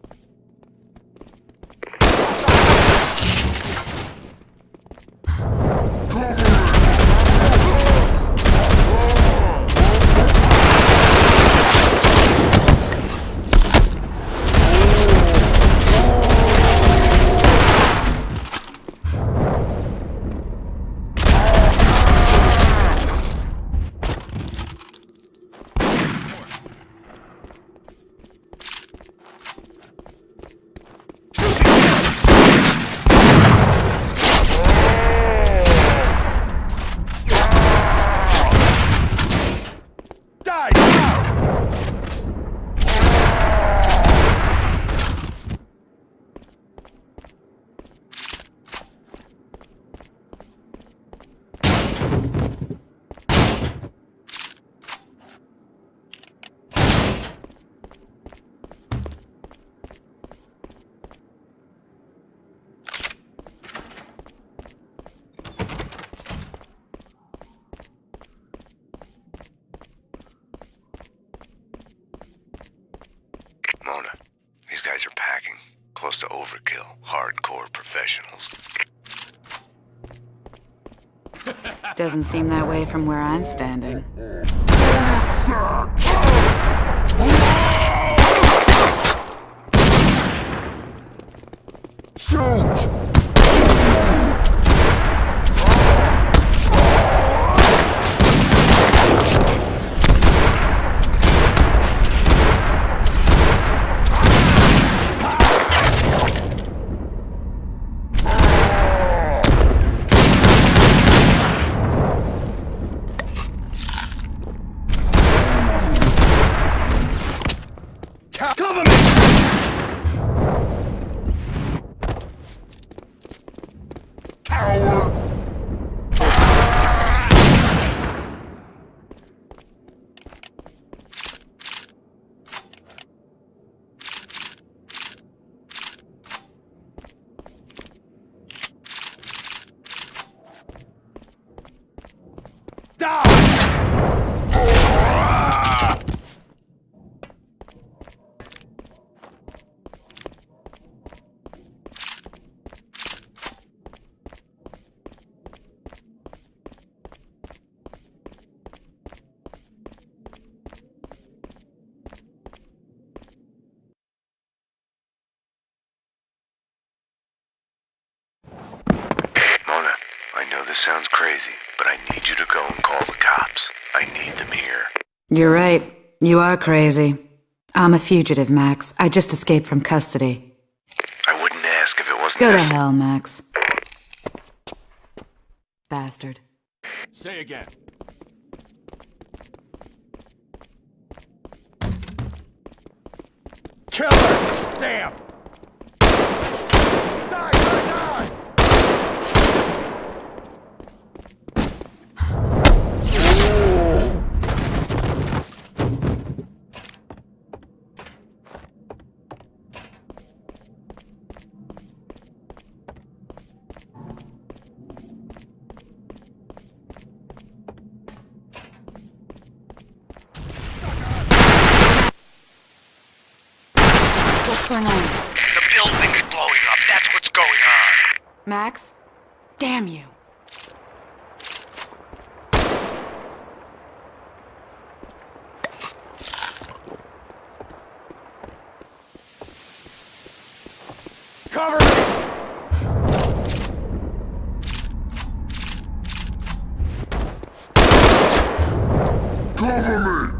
Mona, these guys are packing. Close to overkill. Hardcore professionals. Doesn't seem that way from where I'm standing. Shoot! Cover me! Coward! Mona, I know this sounds crazy, but I need you to go and call the cops. I need them here. You're right. You are crazy. I'm a fugitive, Max. I just escaped from custody. I wouldn't ask if it wasn't Go to necessary. hell, Max. Bastard. Say again. Kill her! Damn! Die, die, die! What's going on? The building's blowing up. That's what's going on. Max? Damn you. Cover me! Cover me!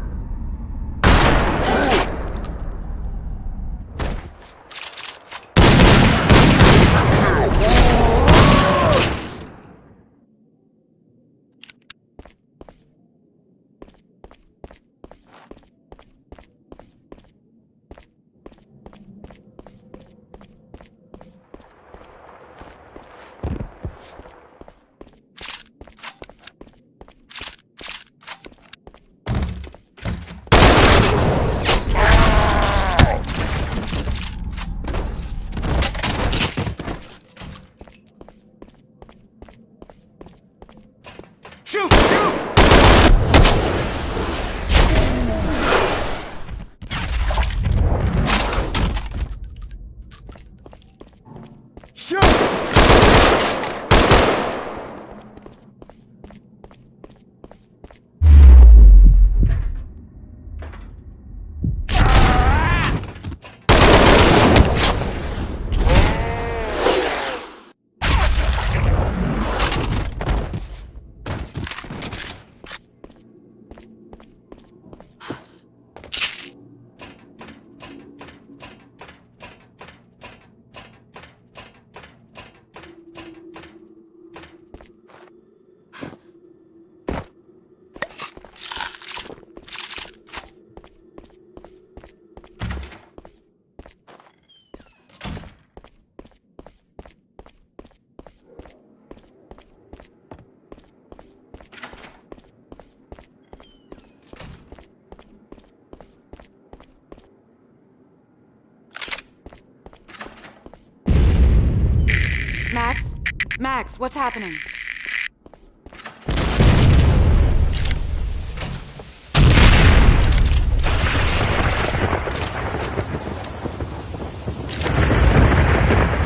Max, what's happening?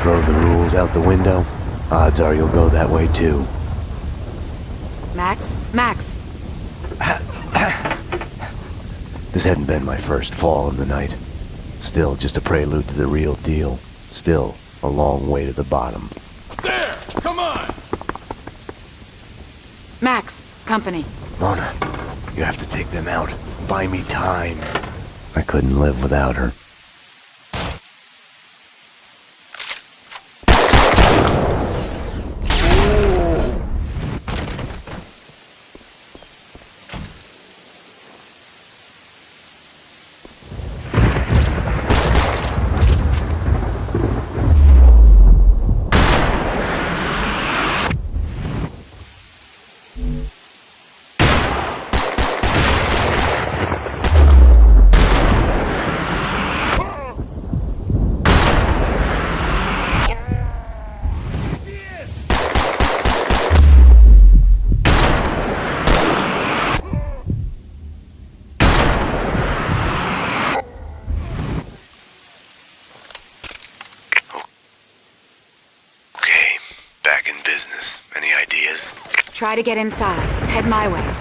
Throw the rules out the window. Odds are you'll go that way too. Max? Max! This hadn't been my first fall in the night. Still just a prelude to the real deal. Still a long way to the bottom. There! Come on! Max, company. Mona, you have to take them out. Buy me time. I couldn't live without her. Try to get inside. Head my way.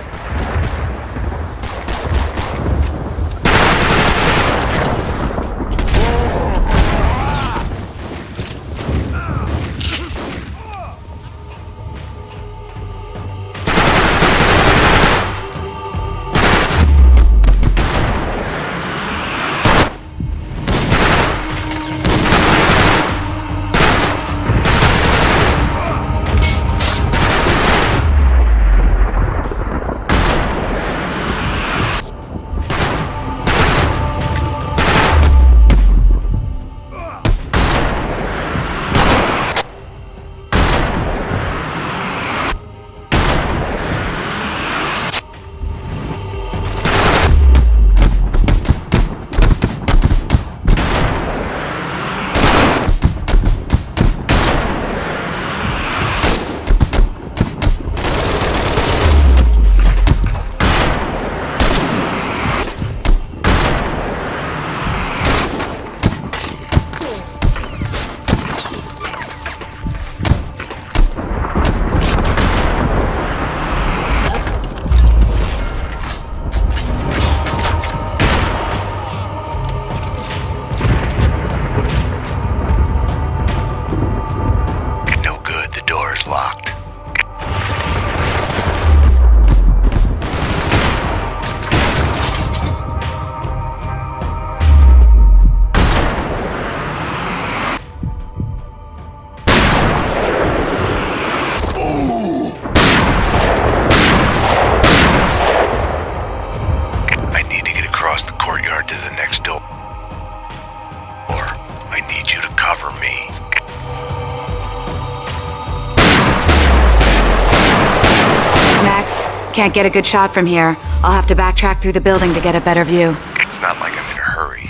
Can't get a good shot from here. I'll have to backtrack through the building to get a better view. It's not like I'm in a hurry.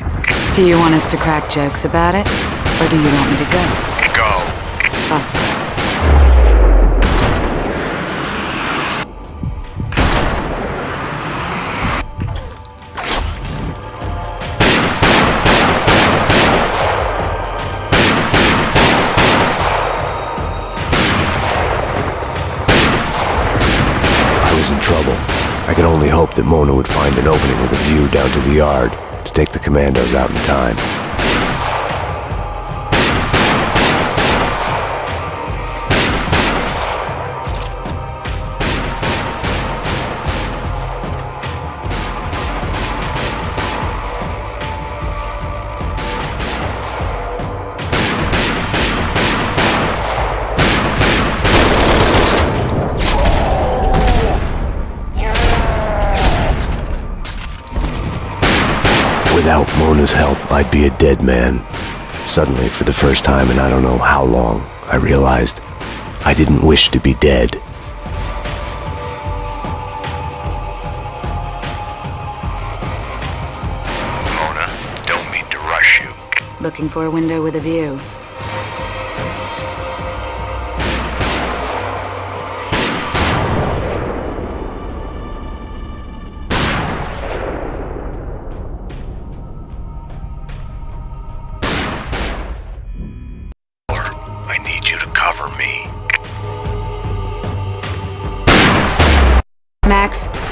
Do you want us to crack jokes about it? Or do you want me to go? Go. Thought so. I could only hope that Mona would find an opening with a view down to the yard to take the commandos out in time. Without Mona's help, I'd be a dead man. Suddenly, for the first time in I don't know how long, I realized I didn't wish to be dead. Mona, don't mean to rush you. Looking for a window with a view.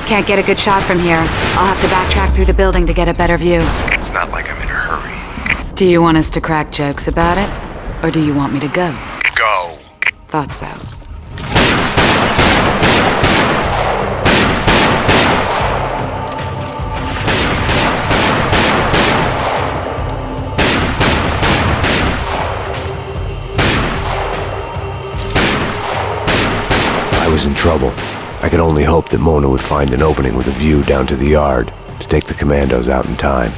Can't get a good shot from here. I'll have to backtrack through the building to get a better view. It's not like I'm in a hurry. Do you want us to crack jokes about it? Or do you want me to go? Go! Thought so. I was in trouble. I could only hope that Mona would find an opening with a view down to the yard to take the commandos out in time.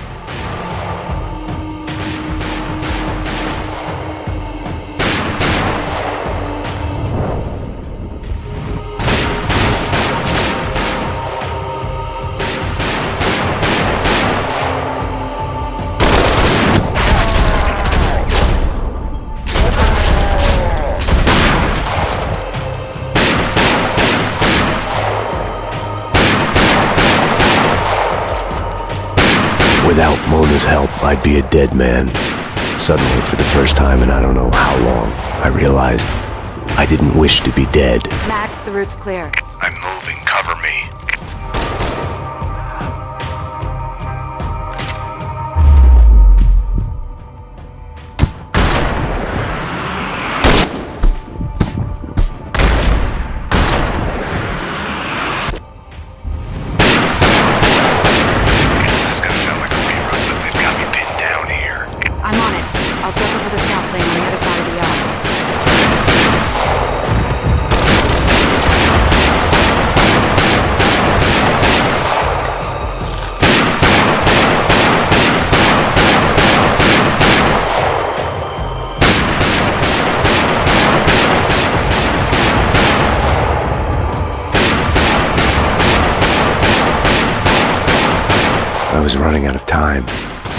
Without Mona's help, I'd be a dead man. Suddenly, for the first time in I don't know how long, I realized I didn't wish to be dead. Max, the route's clear. I'm moving. Cover me. I'm on it. I'll circle to the scout plane on the other side of the yard. I was running out of time.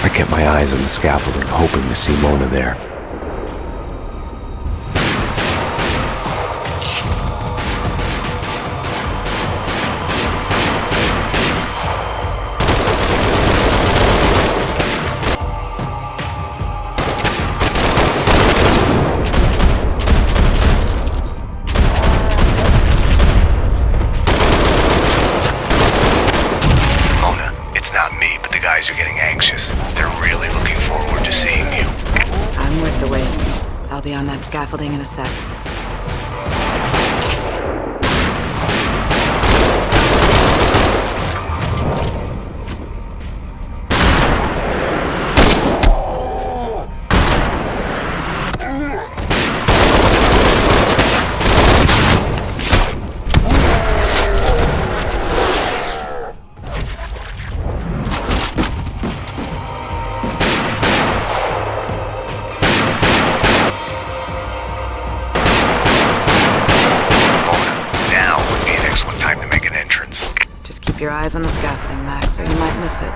I kept my eyes on the scaffolding, hoping to see Mona there. Mona, it's not me, but the guys are getting anxious. They're really looking forward to seeing you. I'm worth the wait. I'll be on that scaffolding in a sec. Keep your eyes on the scaffolding, Max, or you might miss it.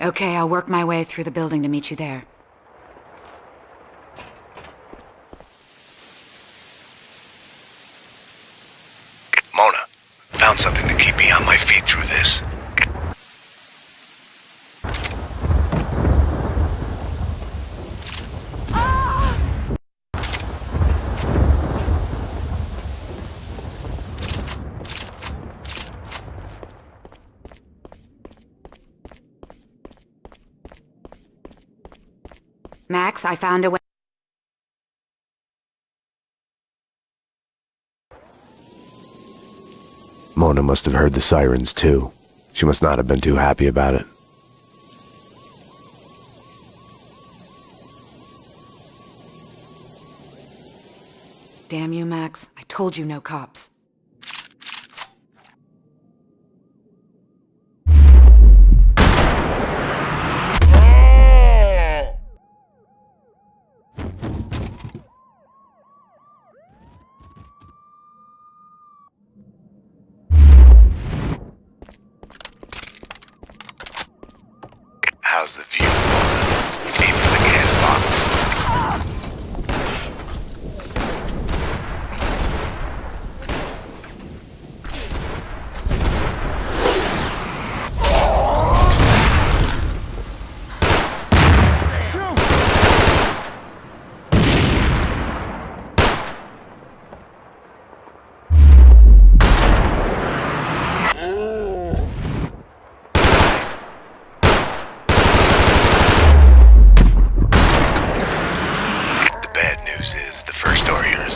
Okay, I'll work my way through the building to meet you there. want something to keep me on my feet through this. Max, I found a way. Mona must have heard the sirens too. She must not have been too happy about it. Damn you, Max. I told you no cops. How's the view? Aim for the gas bottles.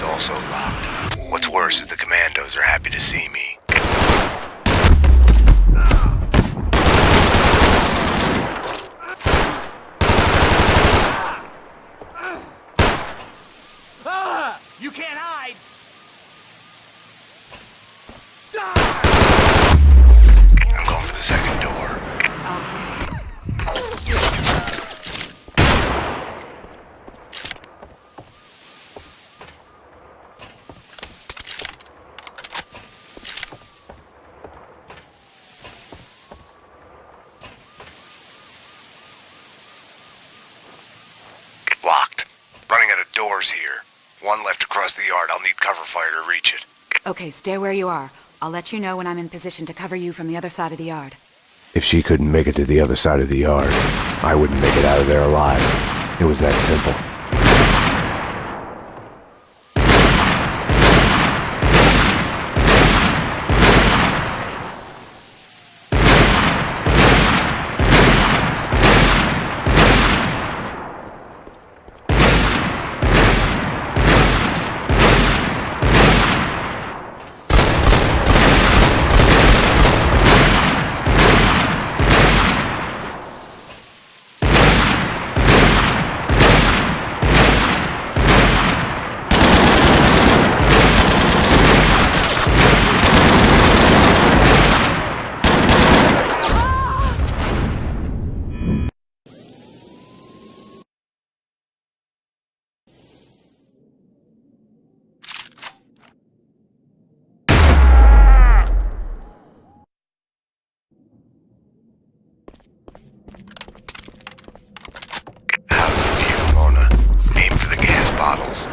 Also locked. What's worse is the commandos are happy to see me. You can't hide! I'm going for the second door. Locked. Running out of doors here. One left across the yard. I'll need cover fire to reach it. Okay, stay where you are. I'll let you know when I'm in position to cover you from the other side of the yard. If she couldn't make it to the other side of the yard, I wouldn't make it out of there alive. It was that simple. Bottles.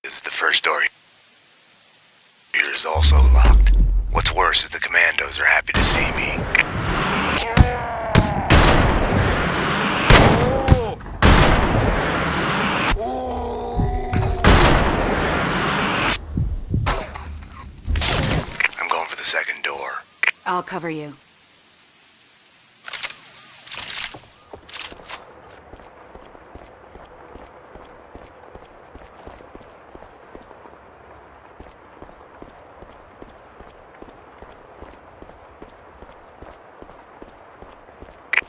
This is the first door. Here is also locked. What's worse is the commandos are happy to see me. Second door. I'll cover you.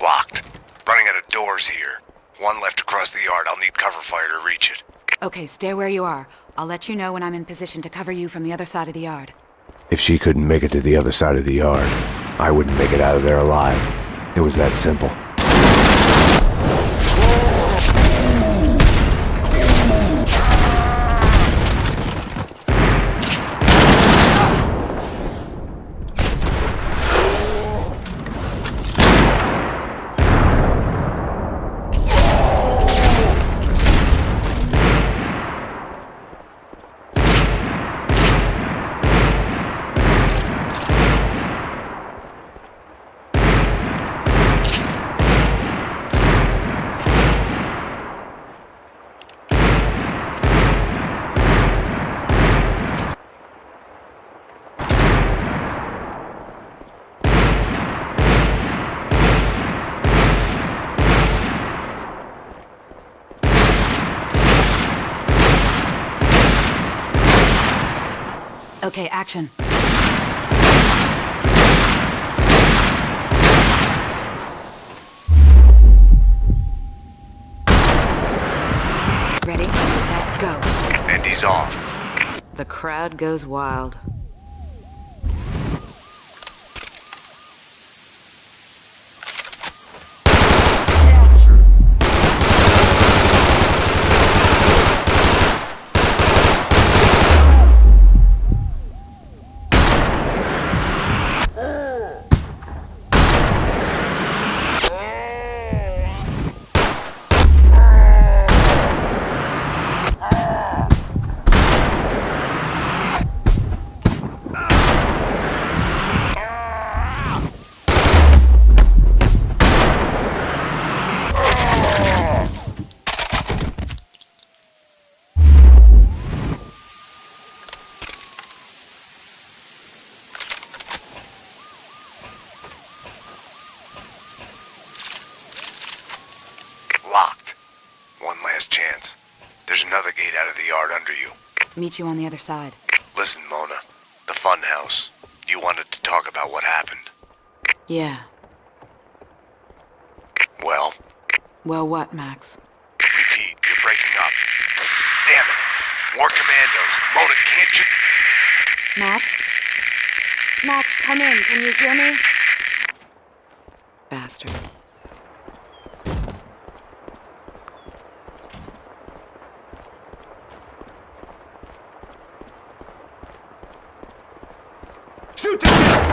Locked. Running out of doors here. One left across the yard. I'll need cover fire to reach it. Okay, stay where you are. I'll let you know when I'm in position to cover you from the other side of the yard. If she couldn't make it to the other side of the yard, I wouldn't make it out of there alive. It was that simple. Okay, action. Ready, set, go. And he's off. The crowd goes wild. Locked. One last chance. There's another gate out of the yard under you. Meet you on the other side. Listen, Mona. The fun house. You wanted to talk about what happened. Yeah. Well? Well, what, Max? Repeat, you're breaking up. Damn it! More commandos! Mona, can't you... Max? Max, come in. Can you hear me? Bastard. Shoot the kid!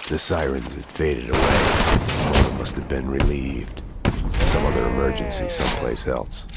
The sirens had faded away. Mona must have been relieved. Some other emergency someplace else.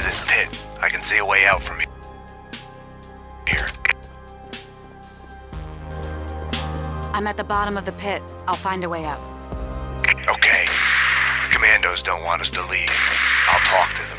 to this pit. I can see a way out from here. I'm at the bottom of the pit. I'll find a way out. Okay. The commandos don't want us to leave. I'll talk to them.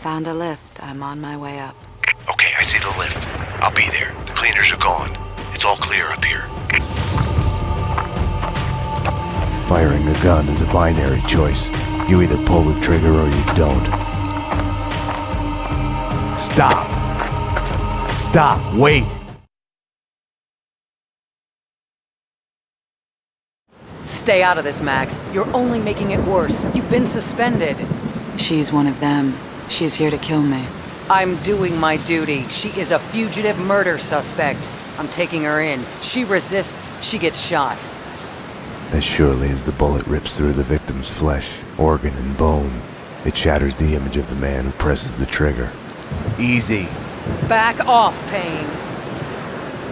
Found a lift. I'm on my way up. Okay, I see the lift. I'll be there. The cleaners are gone. It's all clear up here. Firing a gun is a binary choice. You either pull the trigger or you don't. Stop! Stop! Wait! Stay out of this, Max. You're only making it worse. You've been suspended. She's one of them. She's here to kill me. I'm doing my duty. She is a fugitive murder suspect. I'm taking her in. She resists, she gets shot. As surely as the bullet rips through the victim's flesh, organ, and bone, it shatters the image of the man who presses the trigger. Easy. Back off, Payne.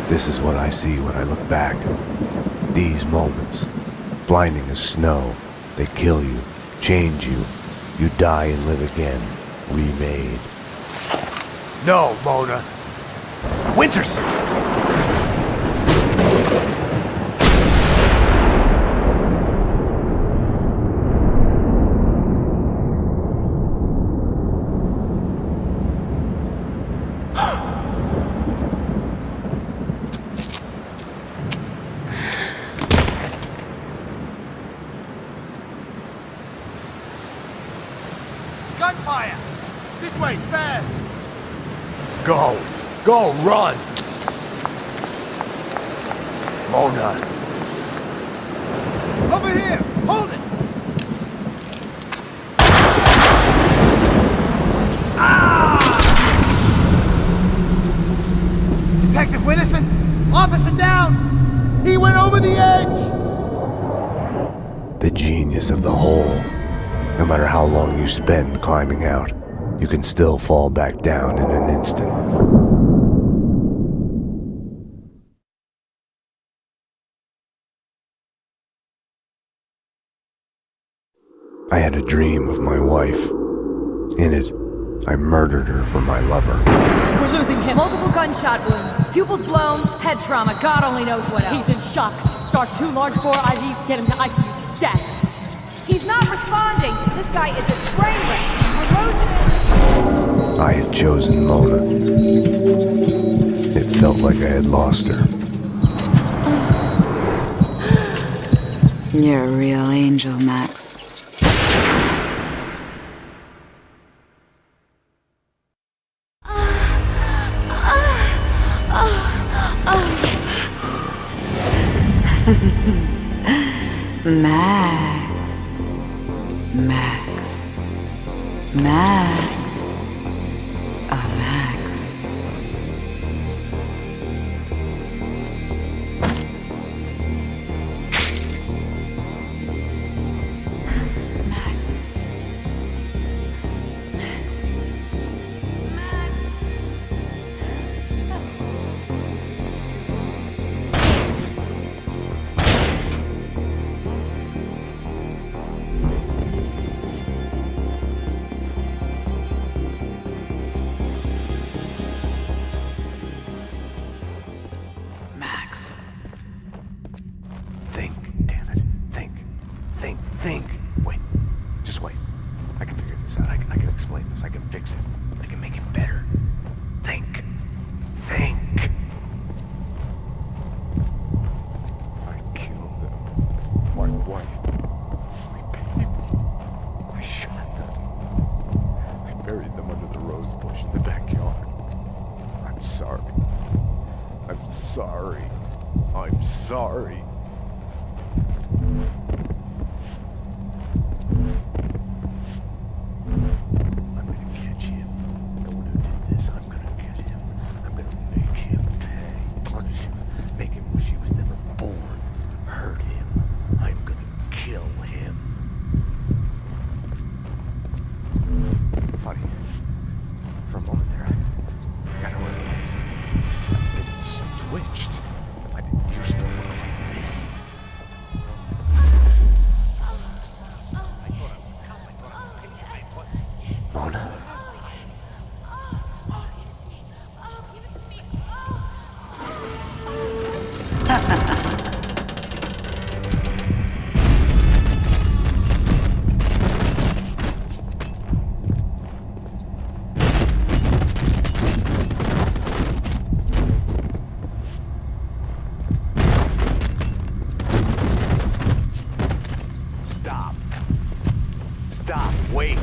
This is what I see when I look back. These moments. Blinding as snow. They kill you, change you. You die and live again. Remade. No, Mona. Winterson! Gunfire! This way, fast! Go! Go, run! Mona! Over here! Hold it! Detective Winterson! Officer down! He went over the edge! The genius of the hole. No matter how long you spend climbing out, you can still fall back down in an instant. I had a dream of my wife. In it, I murdered her for my lover. We're losing him. Multiple gunshot wounds. Pupils blown, head trauma, God only knows what else. He's in shock. Start 2 large bore IVs, get him to ICU stat. He's not responding. This guy is a train wreck. We're losing him. I had chosen Mona. It felt like I had lost her. You're a real angel, Max. Max. Max. Max. Oh, Max. Think. Wait. Just wait. I can figure this out. I can explain this. I can fix it. I can make it better. Think. I killed them. My wife. My people. sorry. I'm gonna catch him. The one who did this, I'm gonna get him. I'm gonna make him pay. Punish him. Make him wish he was never born. Hurt him. I'm gonna kill him. Funny. For a moment there, I forgot who it was. It switched. I didn't used to look like this. Mona? Stop, wait.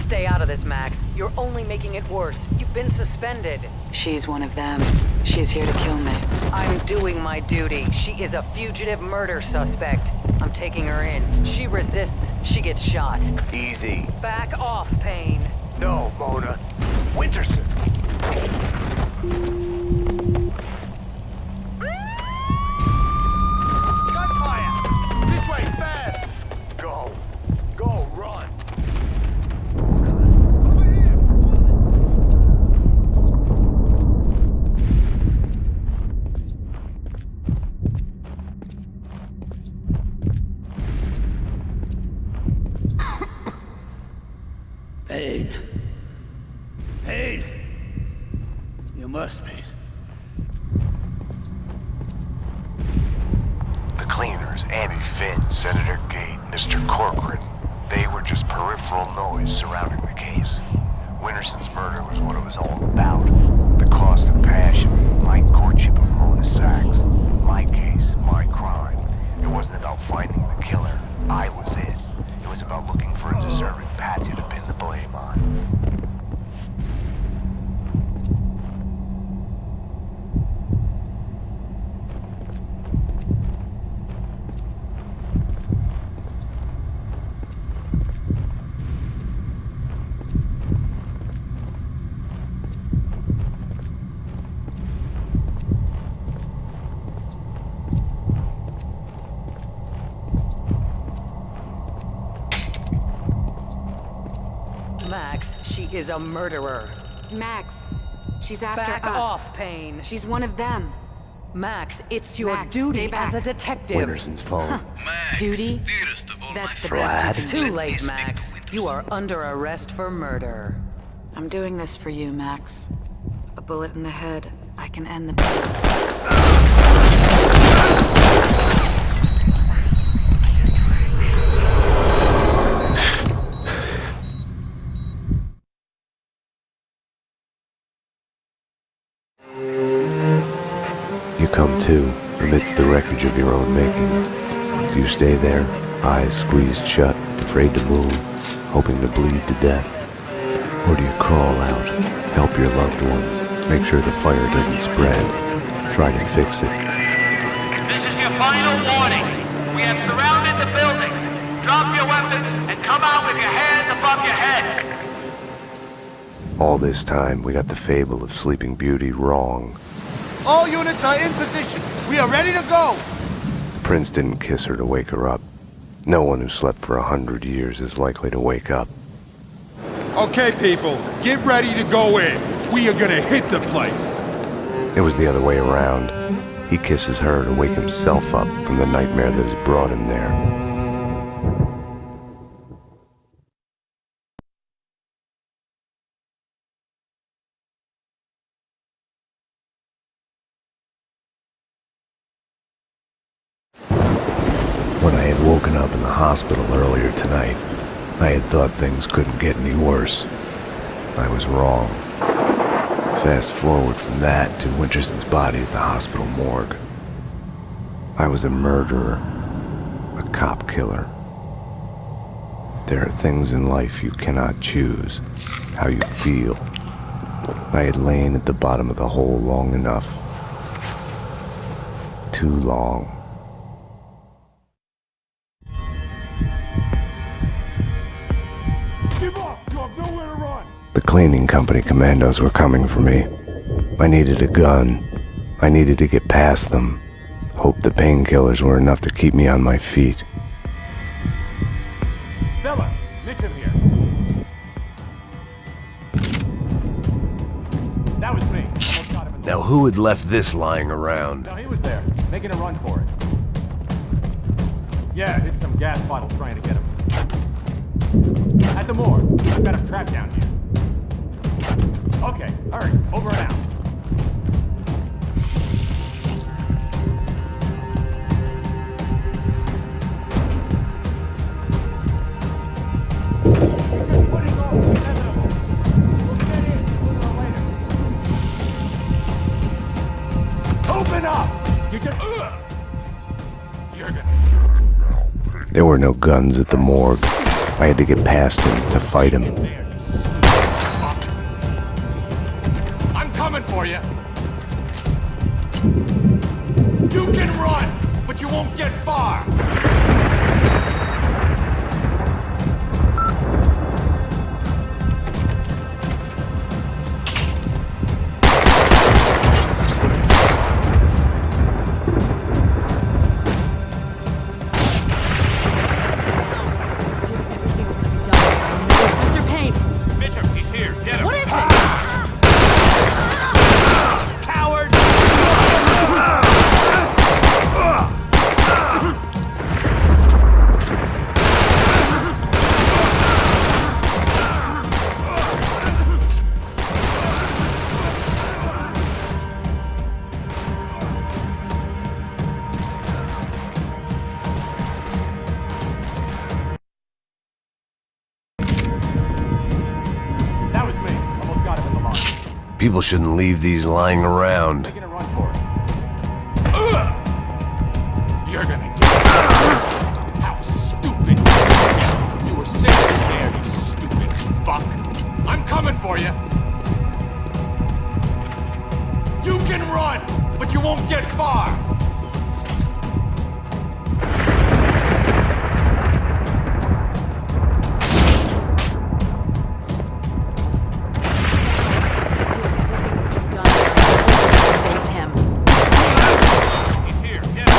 Stay out of this, Max. You're only making it worse. You've been suspended. She's one of them. She's here to kill me. I'm doing my duty. She is a fugitive murder suspect. I'm taking her in. She resists, she gets shot. Easy. Back off, Payne. No, Mona. Winterson. Gunfire! This way, fast! Go. Go, run. Payne. Payne. You must be. The cleaners, Andy Finn, Senator Gate, Mr. Corcoran, they were just peripheral noise surrounding the case. Winterson's murder was what it was all about. The cost of passion, my courtship of Mona Sachs, my case, my crime. It wasn't about finding the killer. I was it. It was about looking for a deserving patsy to pin the blame on. Max, she is a murderer. Max, she's after us. Back off, Payne. She's one of them. Max, it's your Max, duty stay back. as a detective. Winterson's phone. Duty? That's the Brad? best you can Too do. late, Max. You are under arrest for murder. I'm doing this for you, Max. A bullet in the head, I can end the... You come to, amidst the wreckage of your own making. Do you stay there, eyes squeezed shut, afraid to move, hoping to bleed to death? Or do you crawl out, help your loved ones, make sure the fire doesn't spread, try to fix it? This is your final warning. We have surrounded the building. Drop your weapons and come out with your hands above your head. All this time, we got the fable of Sleeping Beauty wrong. All units are in position. We are ready to go. Prince didn't kiss her to wake her up. No one who slept for 100 years is likely to wake up. Okay, people, get ready to go in. We are gonna hit the place. It was the other way around. He kisses her to wake himself up from the nightmare that has brought him there. When I had woken up in the hospital earlier tonight, I had thought things couldn't get any worse. I was wrong. Fast forward from that to Winterson's body at the hospital morgue. I was a murderer, a cop killer. There are things in life you cannot choose, how you feel. I had lain at the bottom of the hole long enough. Too long. You have nowhere to run! The cleaning company commandos were coming for me. I needed a gun. I needed to get past them. Hope the painkillers were enough to keep me on my feet. Stella, Mitchum here. That was me. Almost got him in the Now who had left this lying around? No, he was there, making a run for it. Yeah, hit some gas bottles trying to get him. At the morgue. I've got him trapped down here. Okay, hurry. Over and out. Open up! You can... You're gonna... There were no guns at the morgue. I had to get past him to fight him. I'm coming for you! You can run, but you won't get far! Mr. Payne! Mitchum, he's here. Get him. What is it? Coward! That was me. Almost got him in the line. People shouldn't leave these lying around. Making a run for it. You're gonna get it. How stupid. You were safe in there, you stupid fuck. I'm coming for you. You can run, but you won't get far. Saved him. He's here. Get him.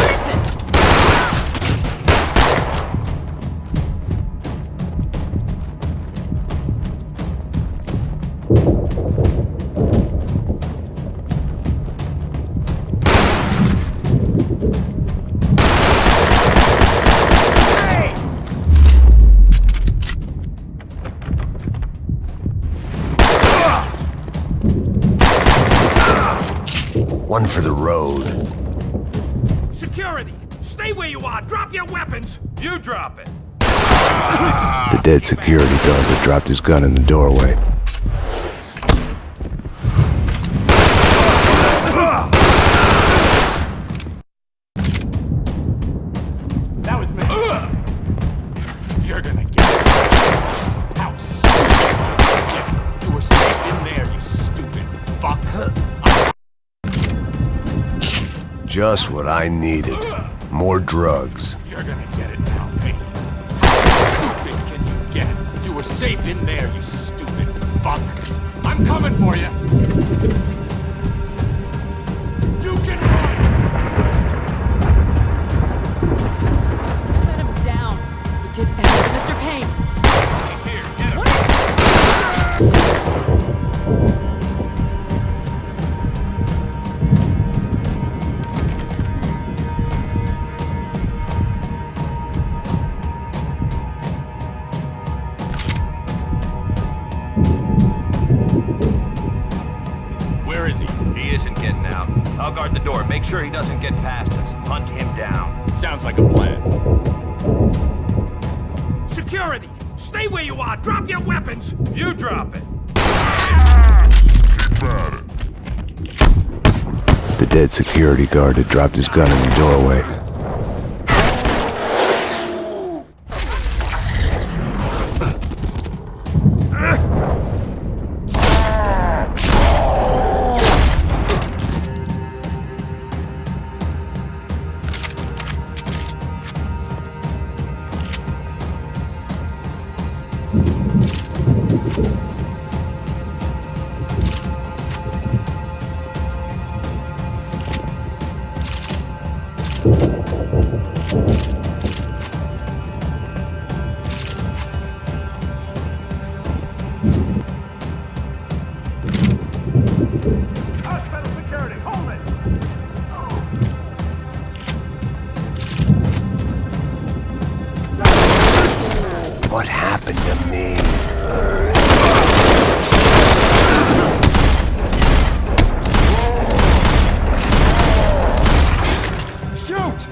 One for the road. Security! Stay where you are! Drop your weapons! You drop it! The dead security guard had dropped his gun in the doorway. That was me. You're gonna get it. How stupid. You were safe in there, you stupid fuck. Just what I needed. More drugs. You're gonna get it now, Payne. How stupid can you get? You were safe in there, you stupid fuck. I'm coming for you. You can run. Let him down. You did everything. Mr. Payne! He's here. Get him. Where is he? He isn't getting out. I'll guard the door. Make sure he doesn't get past us. Hunt him down. Sounds like a plan. Security! Stay where you are! Drop your weapons! You drop it! The dead security guard had dropped his gun in the doorway. Hospital security, hold it! What happened to me? Shoot!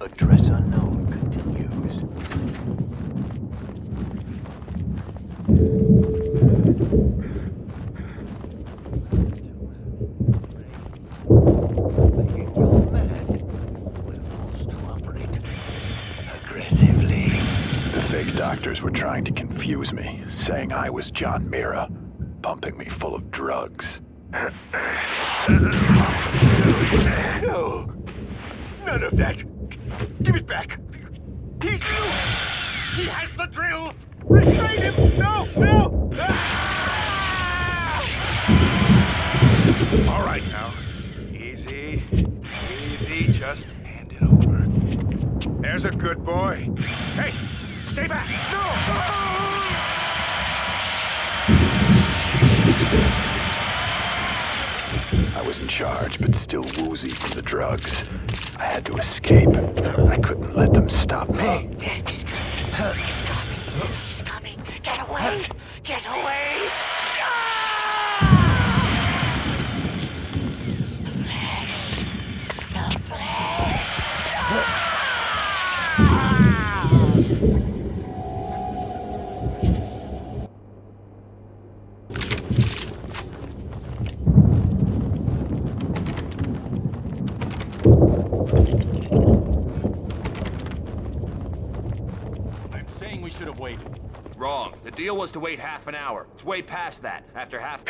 Address unknown continues. Aggressively. The fake doctors were trying to confuse me, saying I was John Mira, pumping me full of drugs. No! None of that! Give it back! He's loose! He has the drill! Restrain him! No! No! Ah! All right now. Easy. Easy. Just hand it over. There's a good boy. Hey! Stay back! No! I was in charge, but still woozy from the drugs. I had to escape. I couldn't let them stop me. He's coming. He's coming. Get away! Get away! I'm saying we should have waited. Wrong. The deal was to wait half an hour. It's way past that. After half...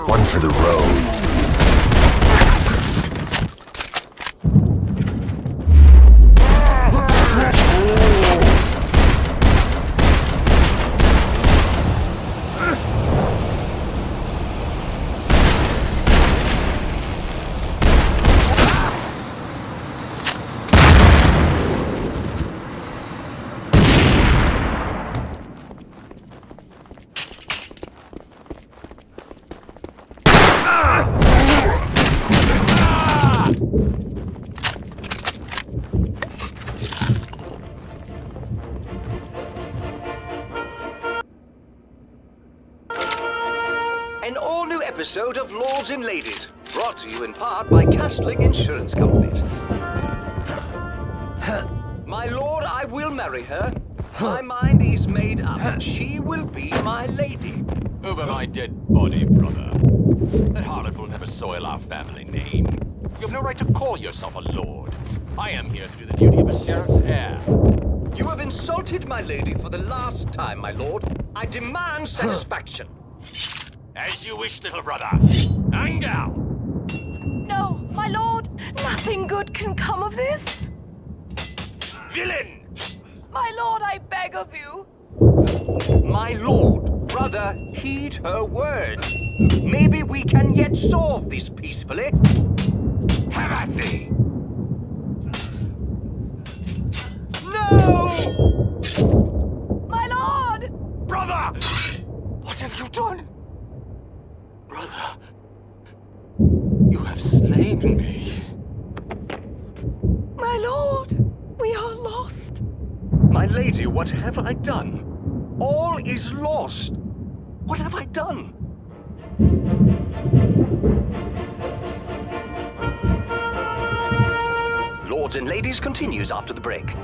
One for the road. An all-new episode of Lords and Ladies, brought to you in part by Castling Insurance Companies. My lord, I will marry her. My mind is made up. She will be my lady. Over my dead body, brother. That harlot will never soil our family name. You have no right to call yourself a lord. I am here to do the duty of a sheriff's heir. You have insulted my lady for the last time, my lord. I demand satisfaction. As you wish, little brother. Hang down. No, my lord. Nothing good can come of this. Villain! My lord, I beg of you. My lord, brother, heed her words. Maybe we can yet solve this peacefully. Have at thee! No! My lord! Brother! What have you done? Brother, you have slain me. My lord, we are lost. My lady, what have I done? All is lost. What have I done? Lords and ladies continues after the break.